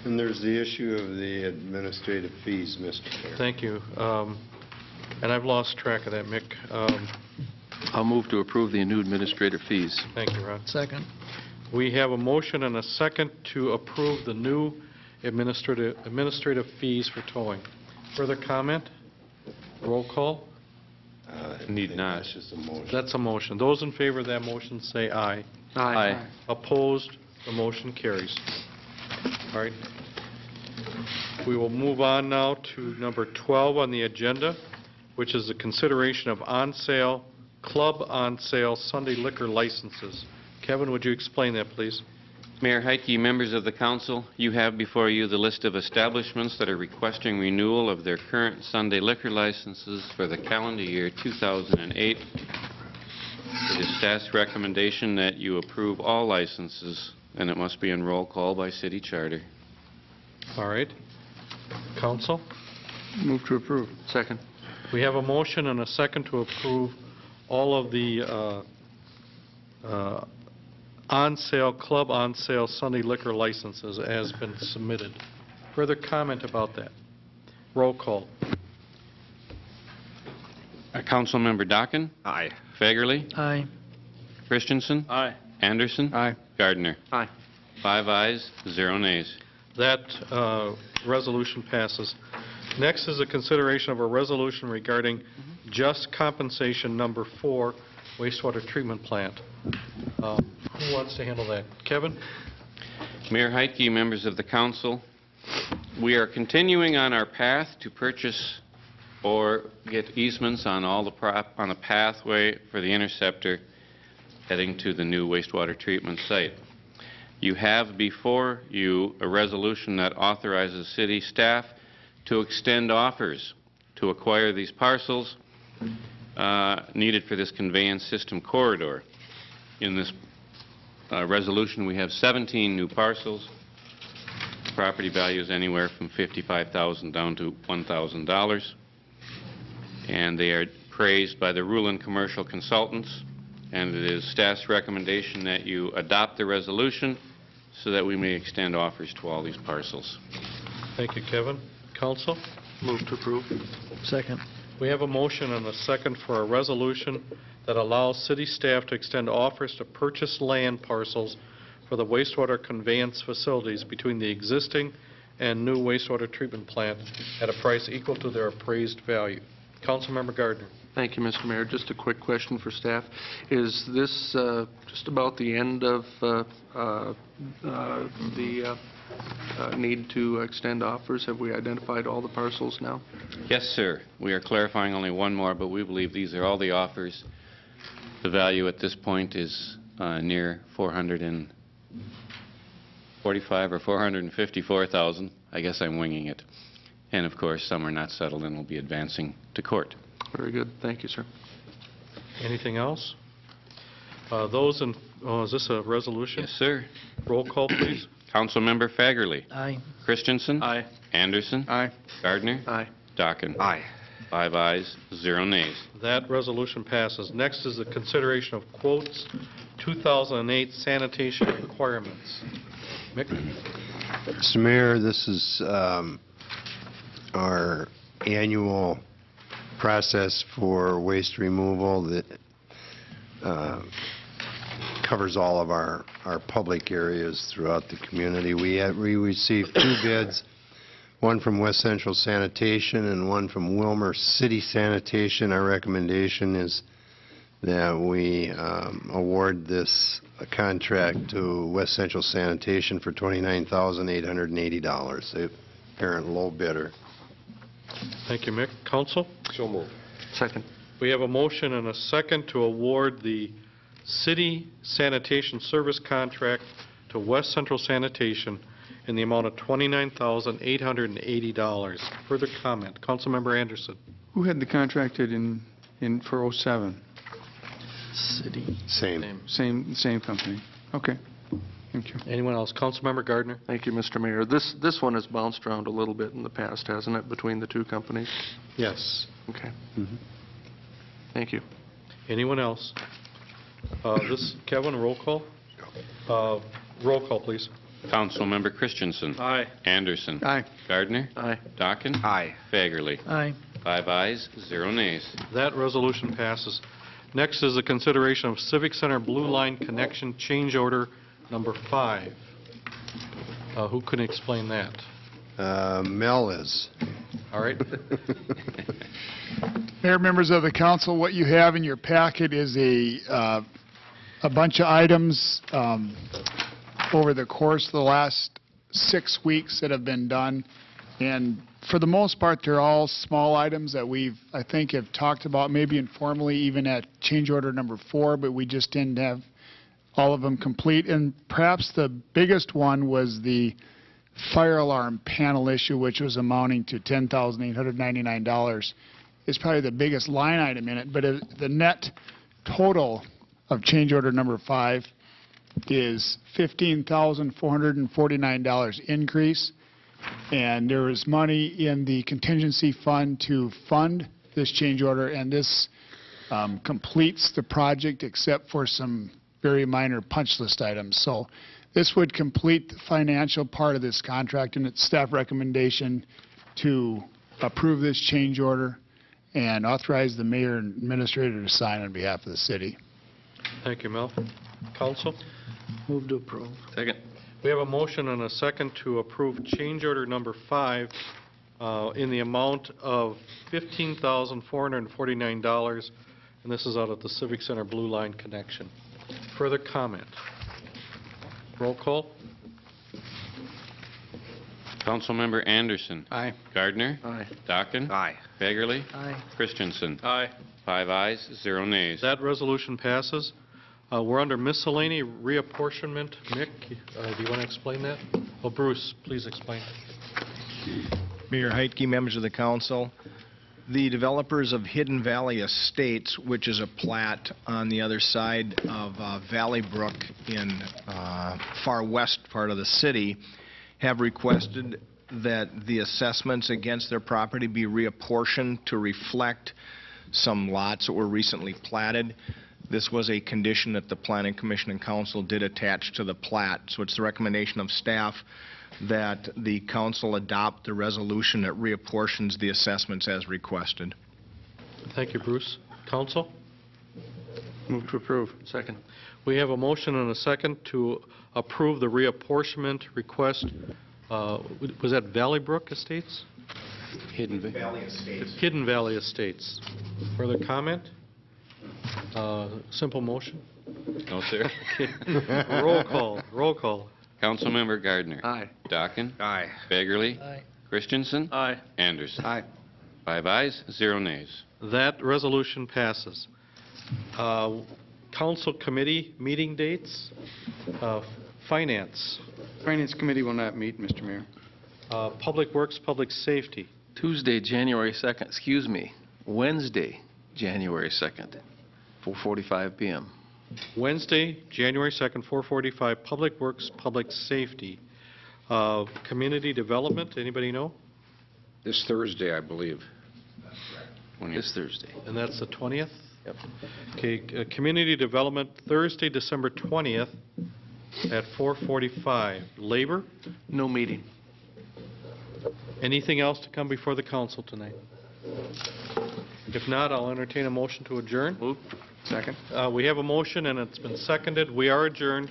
And there's the issue of the administrative fees, Mr. Chair. Thank you. And I've lost track of that, Mick. I'll move to approve the new administrative fees. Thank you, Ron. Second. We have a motion and a second to approve the new administrative fees for towing. Further comment? Roll call? Need not. That's just a motion. That's a motion. Those in favor of that motion say aye. Aye. Opposed? The motion carries. All right. We will move on now to number 12 on the agenda, which is the consideration of on-sale, club on-sale Sunday liquor licenses. Kevin, would you explain that, please? Mayor Heitke, members of the council, you have before you the list of establishments that are requesting renewal of their current Sunday liquor licenses for the calendar year 2008. It is staff's recommendation that you approve all licenses, and it must be in roll call by city charter. All right. Council? Move to approve. Second. We have a motion and a second to approve all of the on-sale, club on-sale Sunday liquor licenses as been submitted. Further comment about that? Roll call. Councilmember Dockin. Aye. Fagerly. Aye. Christensen. Aye. Anderson. Aye. Gardner. Aye. 5 ayes, 0 nays. That resolution passes. Next is a consideration of a resolution regarding just compensation number 4, wastewater treatment plant. Who wants to handle that? Kevin? Mayor Heitke, members of the council, we are continuing on our path to purchase or get easements on all on the pathway for the interceptor heading to the new wastewater treatment site. You have before you a resolution that authorizes city staff to extend offers to acquire these parcels needed for this conveyance system corridor. In this resolution, we have 17 new parcels. Property values anywhere from $55,000 down to $1,000. And they are praised by the Rulin Commercial Consultants. And it is staff's recommendation that you adopt the resolution so that we may extend offers to all these parcels. Thank you, Kevin. Council? Move to approve. Second. We have a motion and a second for a resolution that allows city staff to extend offers to purchase land parcels for the wastewater conveyance facilities between the existing and new wastewater treatment plant at a price equal to their appraised value. Councilmember Gardner. Thank you, Mr. Mayor. Just a quick question for staff. Is this just about the end of the need to extend offers? Have we identified all the parcels now? Yes, sir. We are clarifying only one more, but we believe these are all the offers. The value at this point is near $445,000 or $454,000. I guess I'm winging it. And of course, some are not settled and will be advancing to court. Very good. Thank you, sir. Anything else? Those in, is this a resolution? Yes, sir. Roll call, please. Councilmember Fagerly. Aye. Christensen. Aye. Anderson. Aye. Gardner. Aye. Dockin. Aye. 5 ayes, 0 nays. That resolution passes. Next is the consideration of quotes 2008 sanitation requirements. Mick? Mr. Mayor, this is our annual process for waste removal that covers all of our public areas throughout the community. We received 2 bids, one from West Central Sanitation and one from Willmar City Sanitation. Our recommendation is that we award this a contract to West Central Sanitation for $29,880, the apparent low bidder. Thank you, Mick. Council? So moved. Second. We have a motion and a second to award the city sanitation service contract to West Central Sanitation in the amount of $29,880. Further comment? Councilmember Anderson. Who had the contracted in for '07? City. Same company. Okay. Thank you. Anyone else? Councilmember Gardner. Thank you, Mr. Mayor. This one has bounced around a little bit in the past, hasn't it, between the two companies? Yes. Okay. Thank you. Anyone else? Kevin, roll call? Roll call, please. Councilmember Christensen. Aye. Anderson. Aye. Gardner. Aye. Dockin. Aye. Fagerly. Aye. 5 ayes, 0 nays. That resolution passes. Next is the consideration of Civic Center Blue Line Connection Change Order Number 5. Who can explain that? Mel is. All right. Mayor, members of the council, what you have in your packet is a bunch of items over the course of the last 6 weeks that have been done. And for the most part, they're all small items that I think, have talked about, maybe informally, even at change order number 4, but we just didn't have all of them complete. And perhaps the biggest one was the fire alarm panel issue, which was amounting to $10,899. It's probably the biggest line item in it, but the net total of change order number 5 is $15,449 increase. And there is money in the contingency fund to fund this change order, and this completes the project except for some very minor punch list items. So this would complete the financial part of this contract, and it's staff recommendation to approve this change order and authorize the mayor and administrator to sign on behalf of the city. Thank you, Mel. Council? Move to approve. Second. We have a motion and a second to approve change order number 5 in the amount of $15,449, and this is out of the Civic Center Blue Line Connection. Further comment? Roll call. Councilmember Anderson. Aye. Gardner. Aye. Dockin. Aye. Fagerly. Aye. Christensen. Aye. 5 ayes, 0 nays. That resolution passes. We're under miscellany reapportionment. Mick, do you want to explain that? Oh, Bruce, please explain. Mayor Heitke, members of the council, the developers of Hidden Valley Estates, which is a plat on the other side of Valley Brook in far west part of the city, have requested that the assessments against their property be reapportioned to reflect some lots that were recently platted. This was a condition that the Planning Commission and Council did attach to the plat, so it's the recommendation of staff that the council adopt the resolution that reapportions the assessments as requested. Thank you, Bruce. Council? Move to approve. Second. We have a motion and a second to approve the reapportionment request. Was that Valley Brook Estates? Hidden Valley Estates. Hidden Valley Estates. Further comment? Simple motion? No, sir. Roll call. Roll call. Councilmember Gardner. Aye. Dockin. Aye. Fagerly. Aye. Christensen. Aye. Anderson. Aye. 5 ayes, 0 nays. That resolution passes. Council committee meeting dates. Finance. Finance Committee will not meet, Mr. Mayor. Public Works, Public Safety. Tuesday, January 2nd, Wednesday, January 2nd, 4:45 p.m. Wednesday, January 2nd, 4:45, Public Works, Public Safety. Community Development, anybody know? This Thursday, I believe. This Thursday. And that's the 20th? Yep. Okay, Community Development, Thursday, December 20th at 4:45. Labor? No meeting. Anything else to come before the council tonight? If not, I'll entertain a motion to adjourn. Move. Second. We have a motion and it's been seconded. We are adjourned.